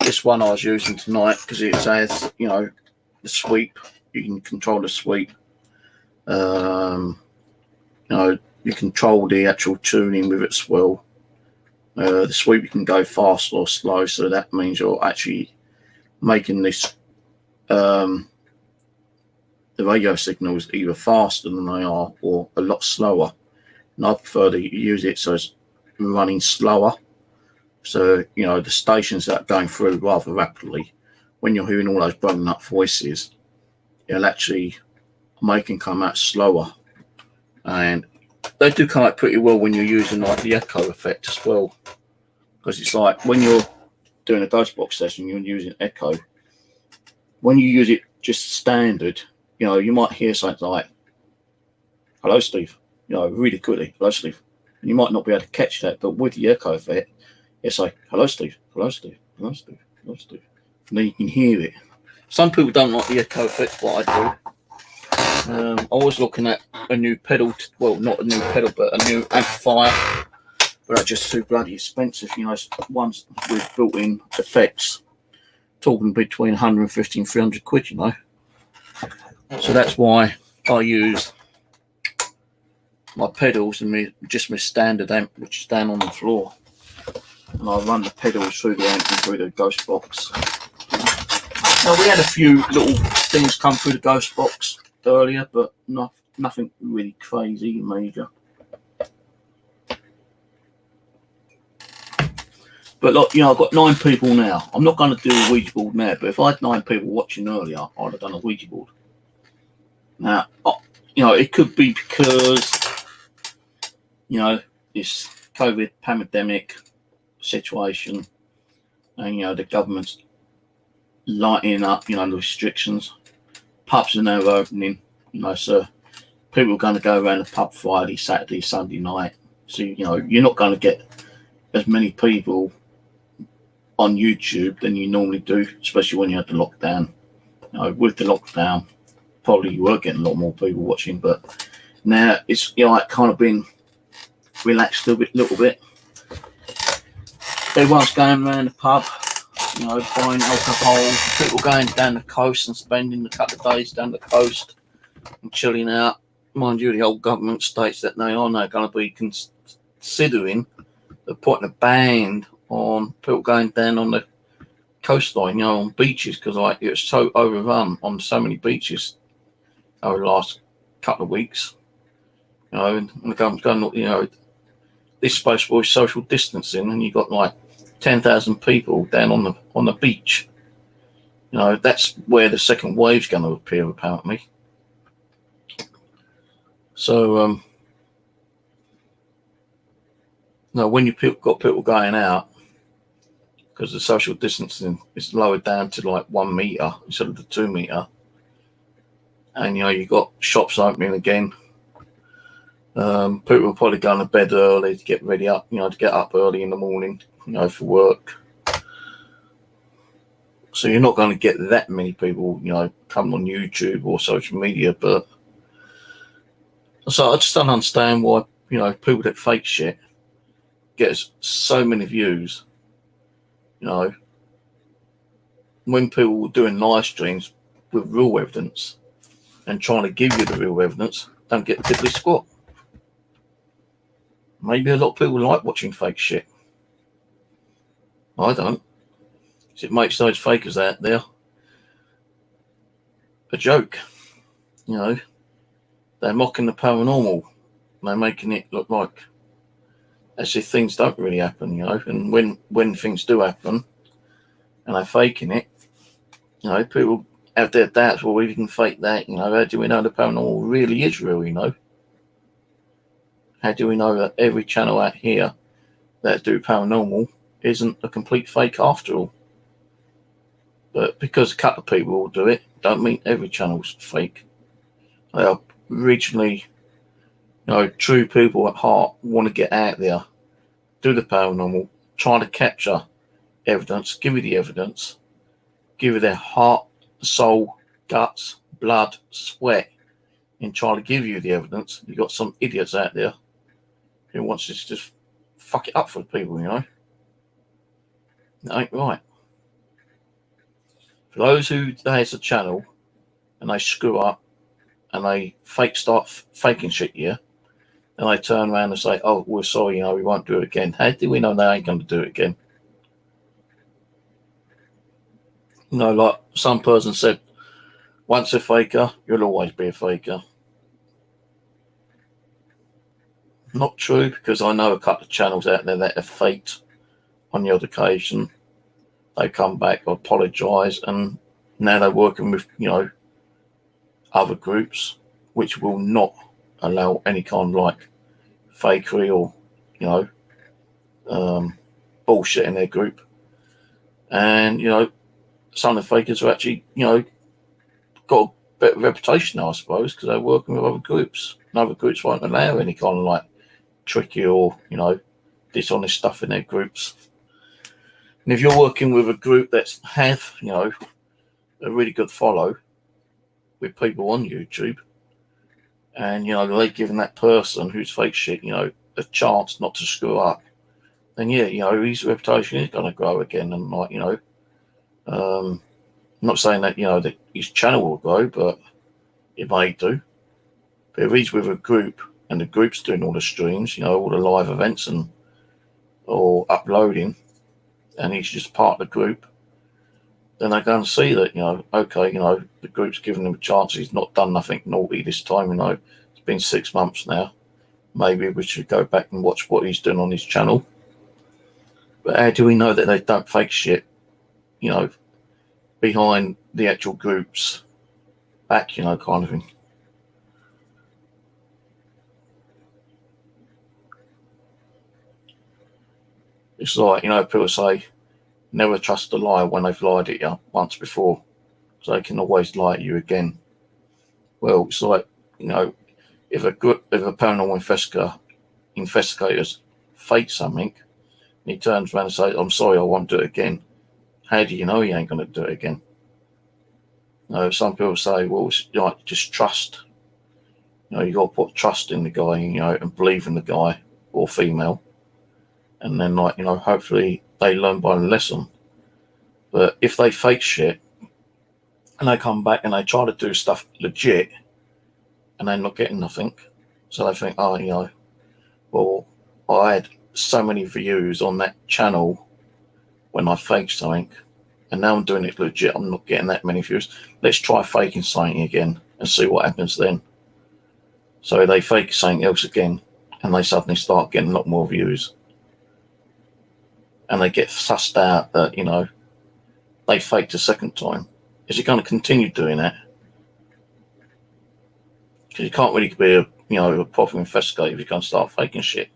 This one I was using tonight because it has, the sweep. You can control the sweep. You control the actual tuning with it as well. The sweep you can go fast or slow, so that means you're actually making this the radio signals either faster than they are or a lot slower. And I prefer to use it so it's running slower. So, the stations that are going through rather rapidly, when you're hearing all those broken up voices, it'll actually make them come out slower. And they do come out pretty well when you're using like the echo effect as well. Because it's like when you're doing a ghost box session, you're using echo. When you use it just standard, you might hear something like, "Hello, Steve," really quickly, "Hello, Steve." And you might not be able to catch that, but with the echo effect, it's like, "Hello, Steve, hello, Steve, hello, Steve, hello, Steve." And then you can hear it. Some people don't like the echo effect, but I do. I was looking at a new pedal, not a new pedal, but a new amplifier, but they're just too bloody expensive. Ones with built-in effects, talking between 150 and 300 quid, So that's why I use my pedals and my standard amp, which is down on the floor. And I run the pedals through the amp and through the ghost box. Now, we had a few little things come through the ghost box earlier, but nothing really crazy major. But look, I've got 9 people now. I'm not going to do a Ouija board now, but if I had 9 people watching earlier, I'd have done a Ouija board. Now, it could be because, this COVID pandemic situation, and the government's lightening up, the restrictions. Pubs are now opening, so people are going to go around the pub Friday, Saturday, Sunday night. So you're not going to get as many people on YouTube than you normally do, especially when you had the lockdown. With the lockdown, probably you were getting a lot more people watching, but now it's kind of been relaxed a little bit. Everyone's going around the pub, buying alcohol. People going down the coast and spending a couple of days down the coast and chilling out. Mind you, the old government states that they are now going to be considering putting a ban on people going down on the coastline, on beaches, because it's so overrun on so many beaches over the last couple of weeks. And the government's going, this is supposed to be social distancing, and you've got 10,000 people down on the beach. That's where the second wave's going to appear, apparently. So, when you got people going out, because the social distancing is lowered down to 1 meter instead of the 2 meter, and you've got shops opening again. People are probably going to bed early to get ready up, to get up early in the morning, for work. So you're not going to get that many people, coming on YouTube or social media. But so I just don't understand why, people that fake shit get so many views. When people are doing live streams with real evidence and trying to give you the real evidence, don't get diddly squat. Maybe a lot of people like watching fake shit. I don't. It makes those fakers out there a joke. They're mocking the paranormal. They're making it look like as if things don't really happen, and when things do happen and they're faking it, people have their doubts. Well, if you can fake that, how do we know the paranormal really is real? How do we know that every channel out here that do paranormal isn't a complete fake after all? But because a couple of people will do it, don't mean every channel's fake. They are originally, true people at heart, want to get out there, do the paranormal, try to capture evidence, give you the evidence, give you their heart, soul, guts, blood, sweat, and try to give you the evidence. You've got some idiots out there who wants to just fuck it up for the people, That ain't right. For those who has a channel and they screw up and they start faking shit here, and they turn around and say, "Oh, we're sorry, we won't do it again." How do we know they ain't going to do it again? Like some person said, once a faker, you'll always be a faker. Not true, because I know a couple of channels out there that have faked on the odd occasion. They come back, apologise, and now they're working with, other groups which will not allow any kind of fakery or, bullshit in their group. And, some of the fakers are actually, got a better reputation now, I suppose, because they're working with other groups. And other groups won't allow any kind of tricky or, dishonest stuff in their groups. And if you're working with a group that have, a really good follow with people on YouTube, and, they're giving that person who's fake shit, a chance not to screw up, then, his reputation is going to grow again. And, I'm not saying that, that his channel will grow, but it may do. But if he's with a group and the group's doing all the streams, all the live events or uploading, and he's just part of the group, then they're going to see that, okay, the group's giving him a chance. He's not done nothing naughty this time, It's been 6 months now. Maybe we should go back and watch what he's doing on his channel. But how do we know that they don't fake shit, behind the actual group's back, kind of thing? It's like, people say, never trust a liar when they've lied at you once before, so they can always lie at you again. Well, it's like, if a paranormal investigators fake something, and he turns around and says, "I'm sorry, I won't do it again." How do you know he ain't going to do it again? Some people say, well, it's just trust. You got to put trust in the guy, and believe in the guy or female. And then, hopefully they learn by the lesson. But if they fake shit and they come back and they try to do stuff legit and they're not getting nothing, so they think, oh, well, I had so many views on that channel when I faked something, and now I'm doing it legit, I'm not getting that many views. Let's try faking something again and see what happens then. So they fake something else again, and they suddenly start getting a lot more views. And they get sussed out that, they faked a second time. Is he going to continue doing that? Because you can't really be a proper investigator if you can't start faking shit.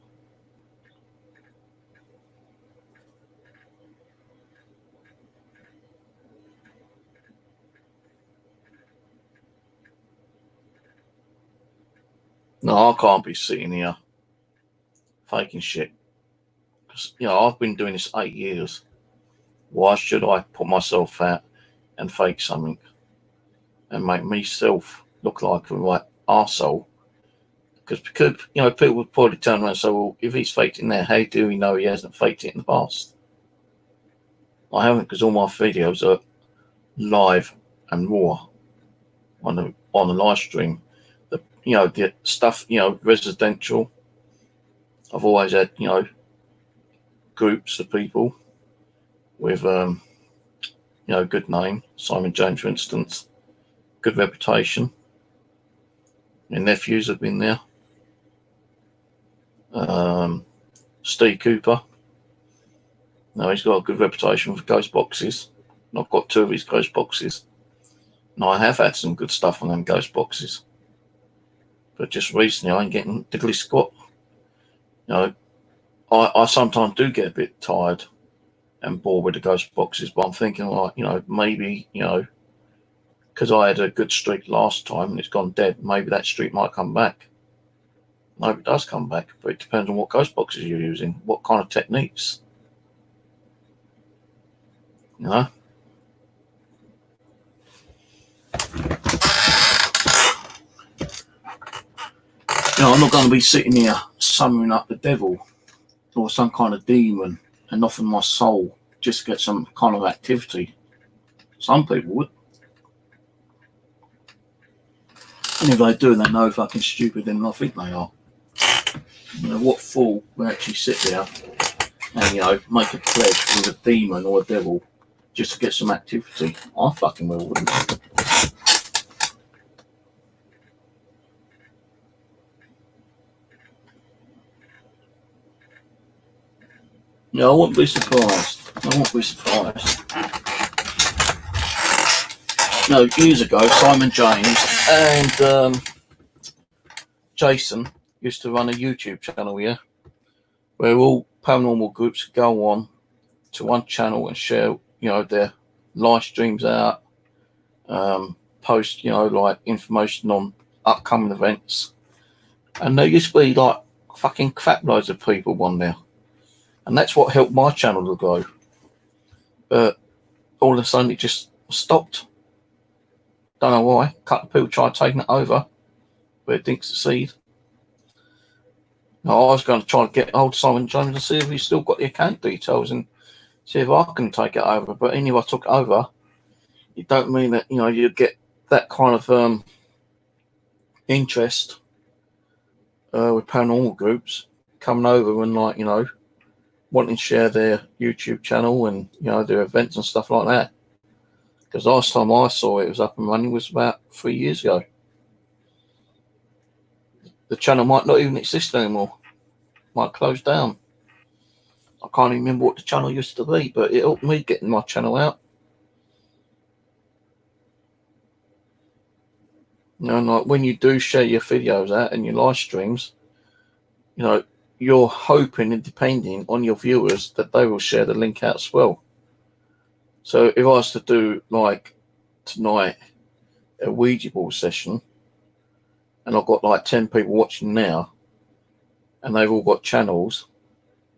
No, I can't be sitting here faking shit. Because, I've been doing this 8 years. Why should I put myself out and fake something and make myself look like a right arsehole? Because people would probably turn around and say, well, if he's faked it now, how do we know he hasn't faked it in the past? I haven't, because all my videos are live and raw on the live stream. The stuff, residential. I've always had, groups of people with You know, good name. Simon James, for instance, good reputation. My nephews have been there. Steve Cooper. No, he's got a good reputation for ghost boxes. And I've got 2 of his ghost boxes. And I have had some good stuff on them ghost boxes. But just recently I ain't getting diddly squat. You know, I sometimes do get a bit tired and bored with the ghost boxes, but I'm thinking, like, you know, maybe, you know, because I had a good streak last time and it's gone dead, maybe that streak might come back. Maybe it does come back, but it depends on what ghost boxes you're using, what kind of techniques. You know? You know, I'm not going to be sitting here summoning up the devil or some kind of demon and offering my soul just to get some kind of activity. Some people would. And if they do, they're no fucking stupid than I think they are. You know, what fool would actually sit there and, you know, make a pledge with a demon or a devil just to get some activity? I fucking well wouldn't. Yeah, I wouldn't be surprised. I won't be surprised. No, years ago, Simon James and Jason used to run a YouTube channel here where all paranormal groups go on to one channel and share, you know, their live streams out, post, you know, like information on upcoming events. And there used to be like fucking crap loads of people on there. And that's what helped my channel to grow. But all of a sudden it just stopped. Don't know why. A couple of people tried taking it over, but it didn't succeed. Now, I was going to try to get hold of Simon James and see if he's still got the account details and see if I can take it over. But anyway, I took it over. It don't mean that, you know, you get that kind of interest with paranormal groups coming over and, like, you know, wanting to share their YouTube channel and, you know, their events and stuff like that. Because last time I saw it was up and running was about 3 years ago. The channel might not even exist anymore. Might close down. I can't even remember what the channel used to be, but it helped me getting my channel out. You know, and like when you do share your videos out and your live streams, you know, you're hoping and depending on your viewers that they will share the link out as well. So if I was to do, like, tonight, a Ouija board session, and I've got like 10 people watching now, and they've all got channels,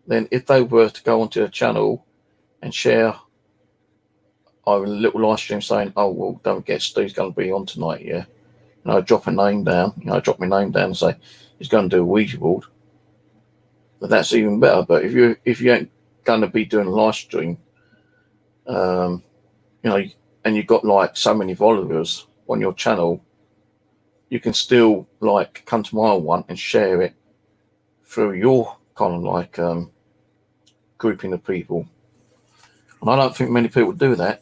then if they were to go onto a channel and share either a little live stream saying, oh, well, don't forget Steve's going to be on tonight, yeah, and I drop a name down, you know, drop my name down and say he's going to do a Ouija board, but that's even better. But if you ain't going to be doing a live stream, you know, and you've got like so many followers on your channel, you can still like come to my one and share it through your kind of like grouping of people. And I don't think many people do that.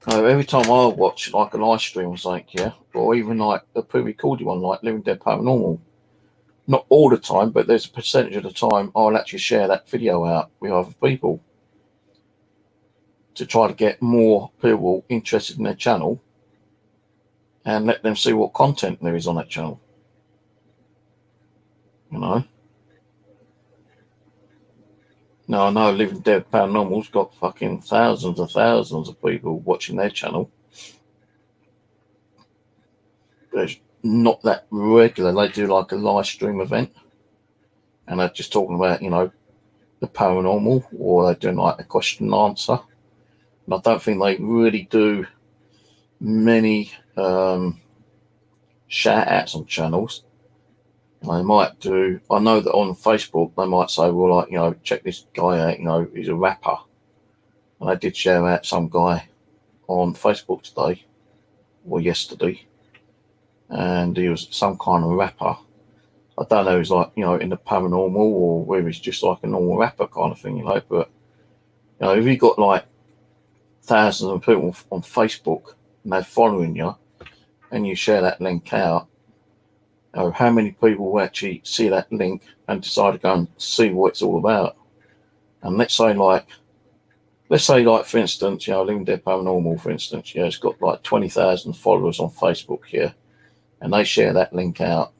Every time I watch like a live stream or something, yeah, or even like a pre-recorded one like Living Dead Paranormal, not all the time, but there's a percentage of the time I'll actually share that video out with other people to try to get more people interested in their channel and let them see what content there is on that channel. You know? Now I know Living Dead Paranormal's got fucking thousands of people watching their channel. But it's not that regular. They do like a live stream event and they're just talking about, you know, the paranormal, or they're doing like a question and answer. And I don't think they really do many shout outs on channels. They might do, I know that on Facebook they might say, well, like, you know, check this guy out, you know, he's a rapper. And I did share out some guy on Facebook today or yesterday, and he was some kind of rapper. I don't know, he's like, you know, in the paranormal or whether he's just like a normal rapper kind of thing, you know. But, you know, if you got like thousands of people on Facebook and they're following you, and you share that link out, how many people will actually see that link and decide to go and see what it's all about? And let's say, for instance, Living Dead Paranormal, for instance, it's got like 20,000 followers on Facebook here, and they share that link out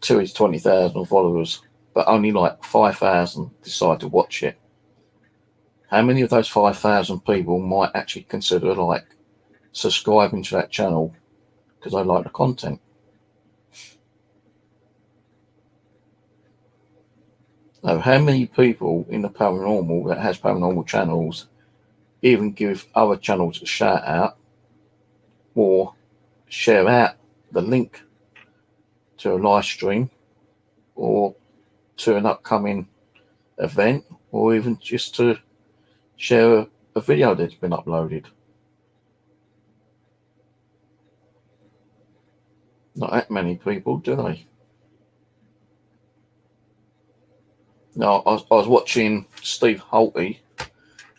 to his 20,000 followers, but only like 5,000 decide to watch it. How many of those 5,000 people might actually consider like subscribing to that channel because they like the content? Now, how many people in the paranormal that has paranormal channels even give other channels a shout out or share out the link to a live stream or to an upcoming event, or even just to share a video that's been uploaded? Not that many people, do they? Now, I was watching Steve Holty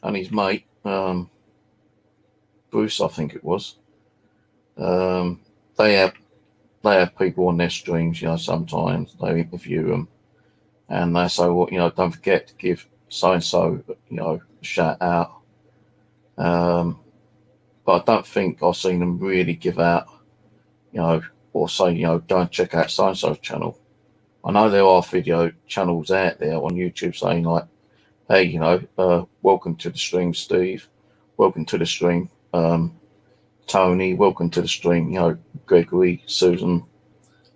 and his mate, Bruce, I think it was. They have people on their streams, sometimes they interview them and they say, well, don't forget to give so-and-so, a shout out. But I don't think I've seen them really give out, or say, go and check out so-and-so's channel. I know there are video channels out there on YouTube saying like, hey, welcome to the stream, Steve. Welcome to the stream, Tony. Welcome to the stream, Gregory, Susan,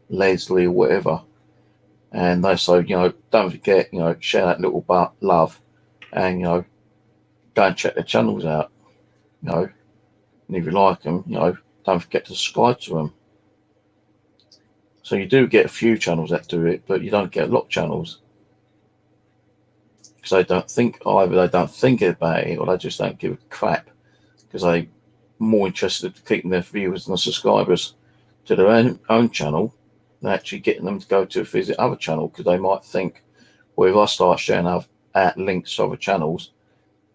Leslie, or whatever. And they say, don't forget, share that little love and, go and check their channels out, and if you like them, don't forget to subscribe to them. So you do get a few channels that do it, but you don't get a lot of channels. Because either they don't think about it, or they just don't give a crap, because they're more interested in keeping their viewers and the subscribers to their own channel than actually getting them to go to visit other channel, because they might think, well, if I start sharing out links to other channels,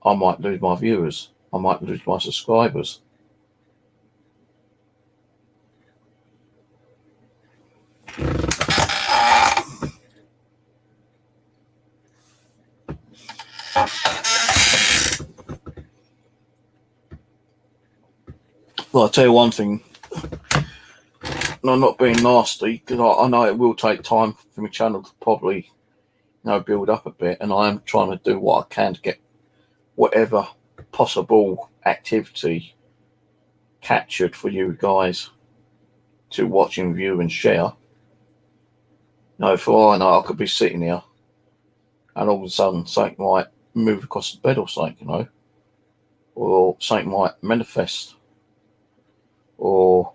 I might lose my viewers, I might lose my subscribers. Well, I'll tell you one thing, and I'm not being nasty, because I know it will take time for my channel to probably build up a bit, and I am trying to do what I can to get whatever possible activity captured for you guys to watch and view and share. For all I know, I could be sitting here and all of a sudden something might move across the bed or something, or something might manifest, or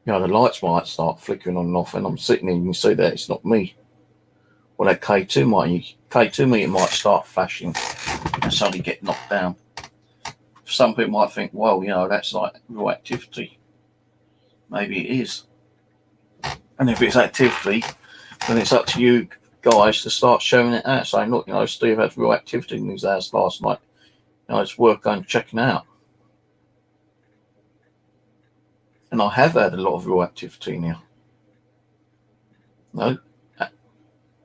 the lights might start flickering on and off, and I'm sitting here and you can see that it's not me. Well, that K2 meter might start flashing and suddenly get knocked down. Some people might think, well, that's like real activity. Maybe it is. And if it's activity, then it's up to you guys to start showing it out, saying, look, Steve had real activity in his house last night. It's worth going checking out. And I have had a lot of real activity in here.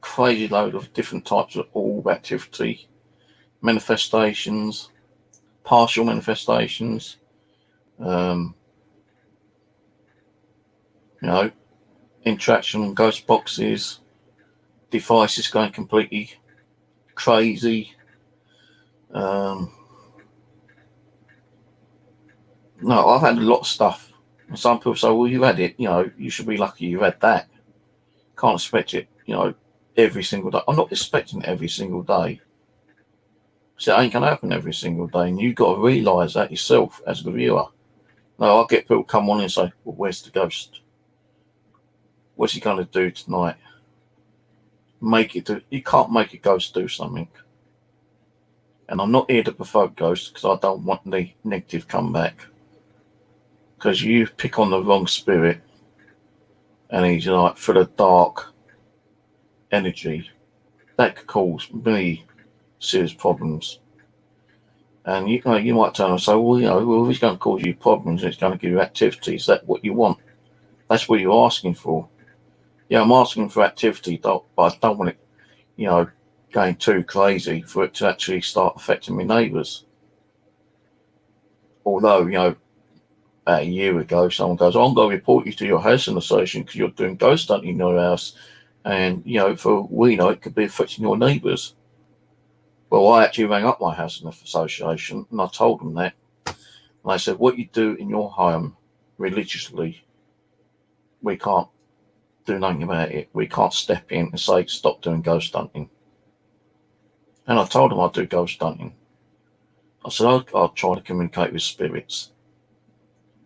Crazy load of different types of orb activity, manifestations, partial manifestations, interaction on ghost boxes, devices going completely crazy. No, I've had a lot of stuff. Some people say, well, you had it, you should be lucky you had that. Can't expect it, every single day. I'm not expecting it every single day. So it ain't going to happen every single day. And you've got to realise that yourself as the viewer. No, I get people come on and say, well, where's the ghost? What's he going to do tonight? You can't make a ghost do something. And I'm not here to provoke ghosts, because I don't want the negative comeback. Because you pick on the wrong spirit and he's full of dark energy, that could cause many serious problems. And you might turn and say, well, if it's going to cause you problems, it's going to give you activity. Is that what you want? That's what you're asking for. Yeah, I'm asking for activity, but I don't want it, going too crazy for it to actually start affecting my neighbours. Although, about a year ago, someone goes, I'm going to report you to your housing association because you're doing ghost hunting in your house. And, for all we know, it could be affecting your neighbours. Well, I actually rang up my housing association and I told them that. And I said, what you do in your home religiously, we can't do nothing about it. We can't step in and say, stop doing ghost hunting. And I told them I'd do ghost hunting. I said, I'll try to communicate with spirits.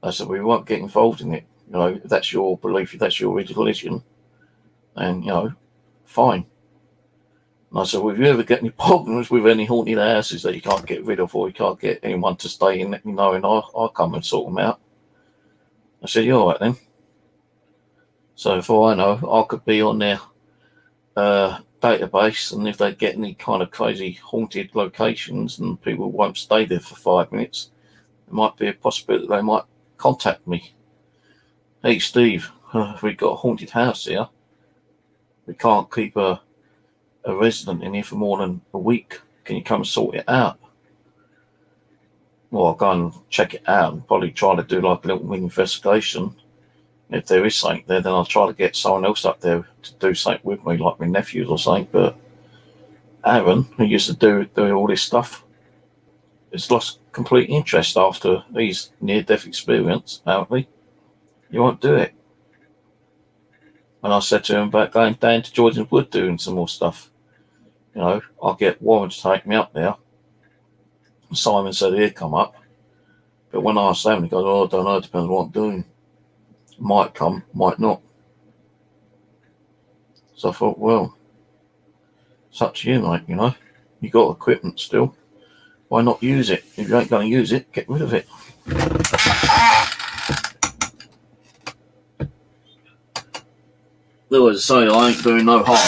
I said, we won't get involved in it. If that's your belief, if that's your religion, then, fine. And I said, well, if you ever get any problems with any haunted houses that you can't get rid of or you can't get anyone to stay in, let me know and I'll come and sort them out. I said, you're all right then. So for I know, I could be on their database, and if they get any kind of crazy haunted locations and people won't stay there for 5 minutes, there might be a possibility they might contact me. Hey Steve, we've got a haunted house here. We can't keep a resident in here for more than a week. Can you come and sort it out? Well, I'll go and check it out and probably try to do like a little investigation. If there is something there, then I'll try to get someone else up there to do something with me, like my nephews or something. But Aaron, who used to do all this stuff, has lost complete interest after his near-death experience, apparently. He won't do it. And I said to him about going down to Jordan Wood doing some more stuff. I'll get Warren to take me up there. Simon said he'd come up. But when I asked him, he goes, I don't know, it depends on what I'm doing. Might come, might not. So I thought, well, it's up to you, mate, You got equipment still. Why not use it? If you ain't going to use it, get rid of it. Though, as I say, I ain't doing no harm.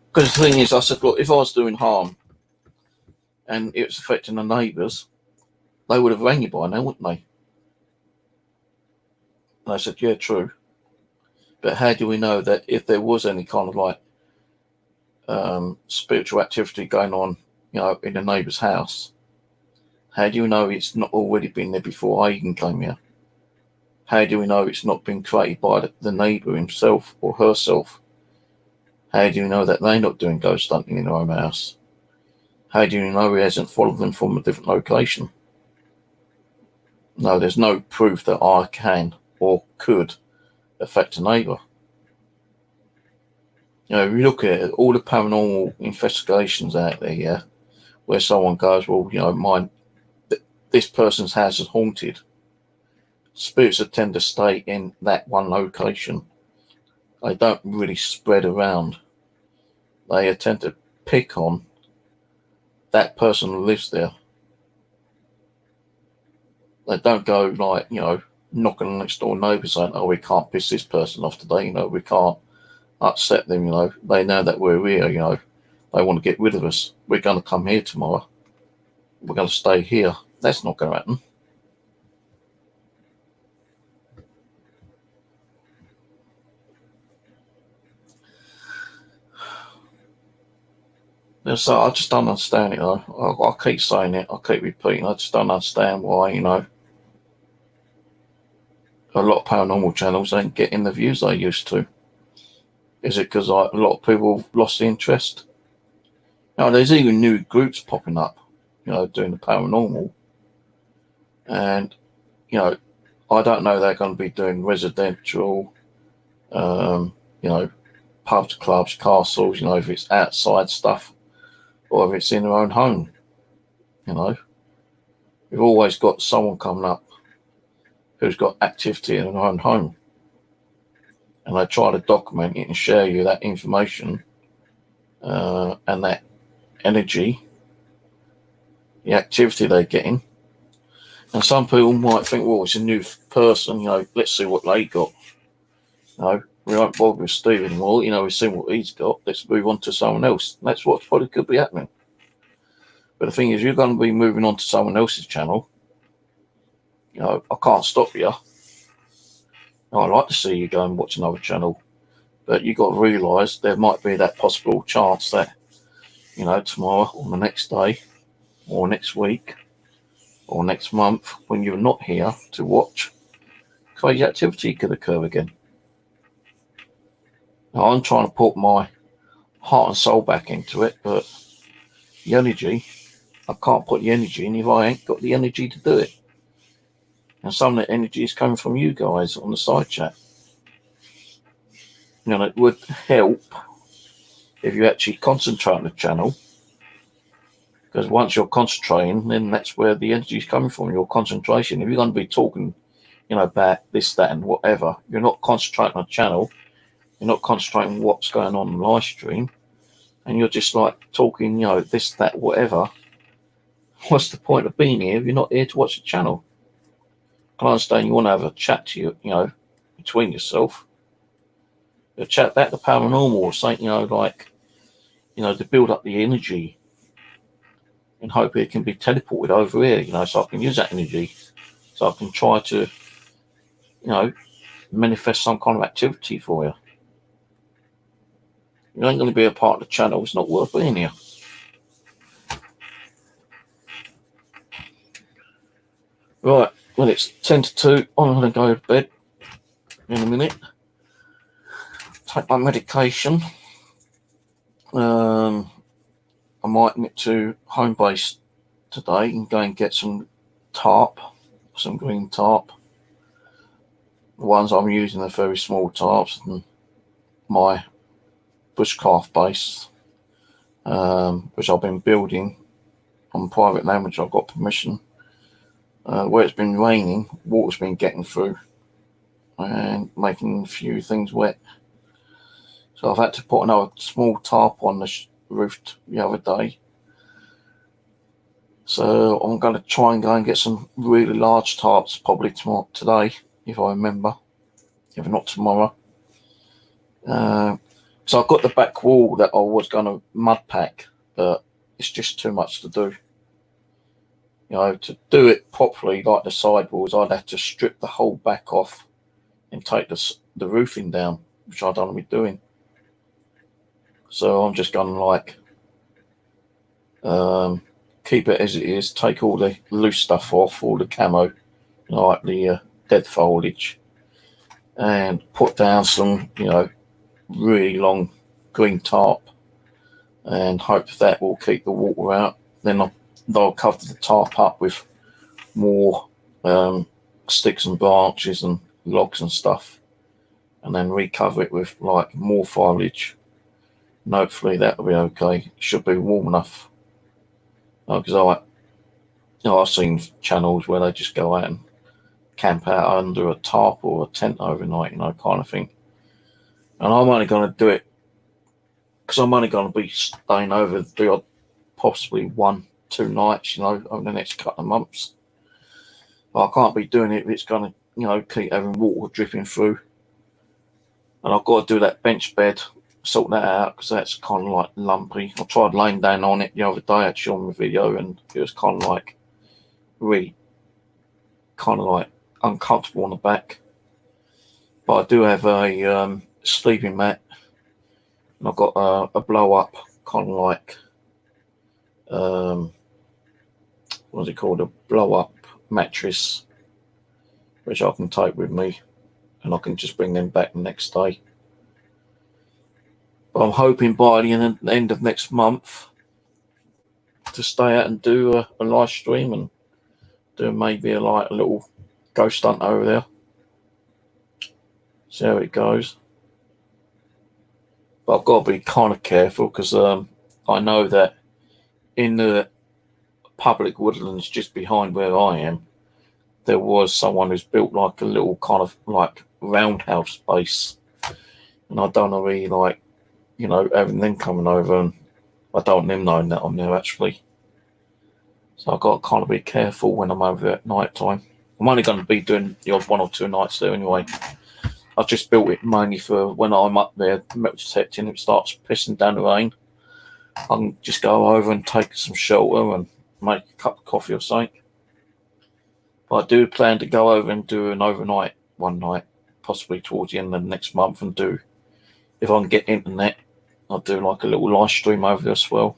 Because the thing is, I said, look, if I was doing harm and it was affecting the neighbours, they would have rang you by now, wouldn't they? And I said, yeah, true. But how do we know that if there was any kind of like spiritual activity going on, in the neighbour's house, how do you know it's not already been there before I even came here? How do we know it's not been created by the neighbour himself or herself? How do you know that they're not doing ghost hunting in their own house? How do you know he hasn't followed them from a different location? No, there's no proof that I can or could affect a neighbour. If you look at all the paranormal investigations out there, yeah, where someone goes, well, this person's house is haunted. Spirits that tend to stay in that one location. They don't really spread around. They tend to pick on that person who lives there. They don't go like, knocking on next door neighbours saying, oh, we can't piss this person off today, we can't upset them, They know that we're here, they want to get rid of us. We're going to come here tomorrow. We're going to stay here. That's not going to happen. So I just don't understand it, I keep saying it, I keep repeating, I just don't understand why, a lot of paranormal channels ain't getting the views they used to. Is it because a lot of people have lost interest? There's even new groups popping up, doing the paranormal. And, I don't know they're going to be doing residential, pubs, clubs, castles, if it's outside stuff or if it's in their own home. We've always got someone coming up who's got activity in their own home. And they try to document it and share you that information and that energy, the activity they're getting. And some people might think, well, it's a new person, let's see what they got. We won't bother with Steve anymore, we've seen what he's got, let's move on to someone else. That's what probably could be happening. But the thing is, you're going to be moving on to someone else's channel. I can't stop you. I'd like to see you go and watch another channel. But you've got to realise there might be that possible chance that, tomorrow or the next day or next week or next month, when you're not here to watch, crazy activity could occur again. Now, I'm trying to put my heart and soul back into it, but the energy, I can't put the energy in if I ain't got the energy to do it. And some of the energy is coming from you guys on the side chat. It would help if you actually concentrate on the channel, because once you're concentrating, then that's where the energy is coming from, your concentration. If you're going to be talking, about this, that, and whatever, you're not concentrating on the channel, you're not concentrating on what's going on in the live stream, and you're just like talking, this, that, whatever. What's the point of being here if you're not here to watch the channel? I understand you want to have a chat to you, between yourself. A chat about the paranormal or something, to build up the energy and hope it can be teleported over here, so I can use that energy. So I can try to, manifest some kind of activity for you. You ain't going to be a part of the channel. It's not worth being here. Right, well, it's 10 to 2. I'm going to go to bed in a minute. Take my medication. I might nip to home base today and go and get some tarp, some green tarp. The ones I'm using are very small tarps, and my bushcraft base, which I've been building on private land, which I've got permission. Where it's been raining, water's been getting through and making a few things wet. So I've had to put another small tarp on the roof the other day. So I'm going to try and go and get some really large tarps probably today, if I remember, if not tomorrow. So I've got the back wall that I was going to mud pack, but it's just too much to do. To do it properly, like the side walls, I'd have to strip the whole back off and take the roofing down, which I don't want to be doing. So I'm just going to keep it as it is, take all the loose stuff off, all the camo, like the dead foliage, and put down some, really long green tarp, and hope that will keep the water out. Then I'll cover the tarp up with more sticks and branches and logs and stuff, and then recover it with more foliage. And hopefully that'll be okay. It should be warm enough. Because I've seen channels where they just go out and camp out under a tarp or a tent overnight, kind of thing. And I'm only going to do it because I'm only going to be staying over possibly 1-2 nights, over the next couple of months. But I can't be doing it if it's going to, keep having water dripping through. And I've got to do that bench bed, sort that out, because that's kind of lumpy. I tried laying down on it the other day, actually, on the video, and it was kind of really uncomfortable on the back. But I do have a sleeping mat, and I've got a blow up what's it called, a blow up mattress, which I can take with me, and I can just bring them back the next day. But I'm hoping by the end of next month to stay out and do a live stream and do maybe a little ghost hunt over there. See how it goes. But I've got to be kind of careful, because I know that in the public woodlands just behind where I am, there was someone who's built a little kind of roundhouse base, and I don't really having them coming over, and I don't want them knowing that I'm there actually. So I've got to kind of be careful when I'm over there at night time. I'm only going to be doing the odd 1 or 2 nights there anyway. I've just built it mainly for when I'm up there metal detecting, it starts pissing down the rain. I can just go over and take some shelter and make a cup of coffee or something. But I do plan to go over and do an overnight one night, possibly towards the end of next month, and do, if I can get internet, I'll do like a little live stream over there as well.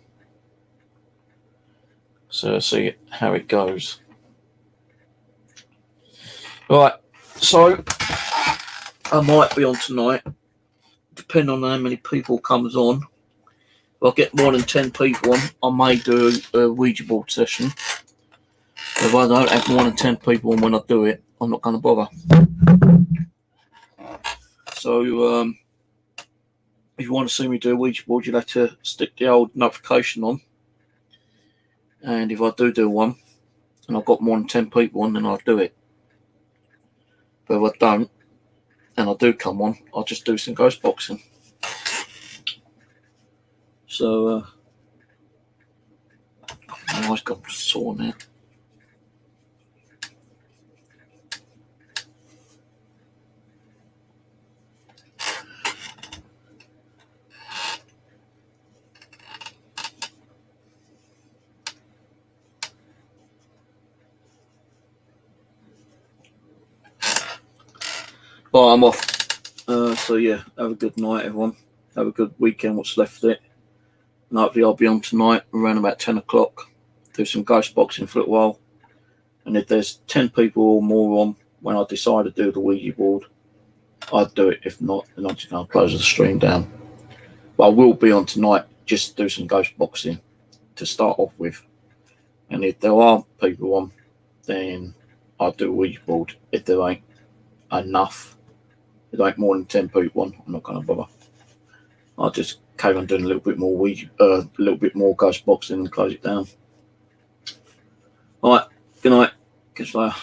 So see how it goes. Right, so I might be on tonight, depending on how many people comes on. If I get more than 10 people on, I may do a Ouija board session. If I don't have more than 10 people on when I do it, I'm not going to bother. So if you want to see me do a Ouija board, you'll have to stick the old notification on. And if I do one, and I've got more than 10 people on, then I'll do it. But if I don't, and I do come on, I'll just do some ghost boxing. So, my eyes got sore now. But I'm off. So yeah, have a good night, everyone. Have a good weekend, what's left of it. And hopefully I'll be on tonight around about 10 o'clock. Do some ghost boxing for a little while. And if there's 10 people or more on when I decide to do the Ouija board, I'd do it. If not, then I'm just going to close the stream down. But I will be on tonight just to do some ghost boxing to start off with. And if there are people on, then I'll do a Ouija board. If there ain't enough, if there ain't more than 10 people on, I'm not going to bother. I'll just carry on doing a little bit more ghost boxing and close it down. All right, good night. Catch you later.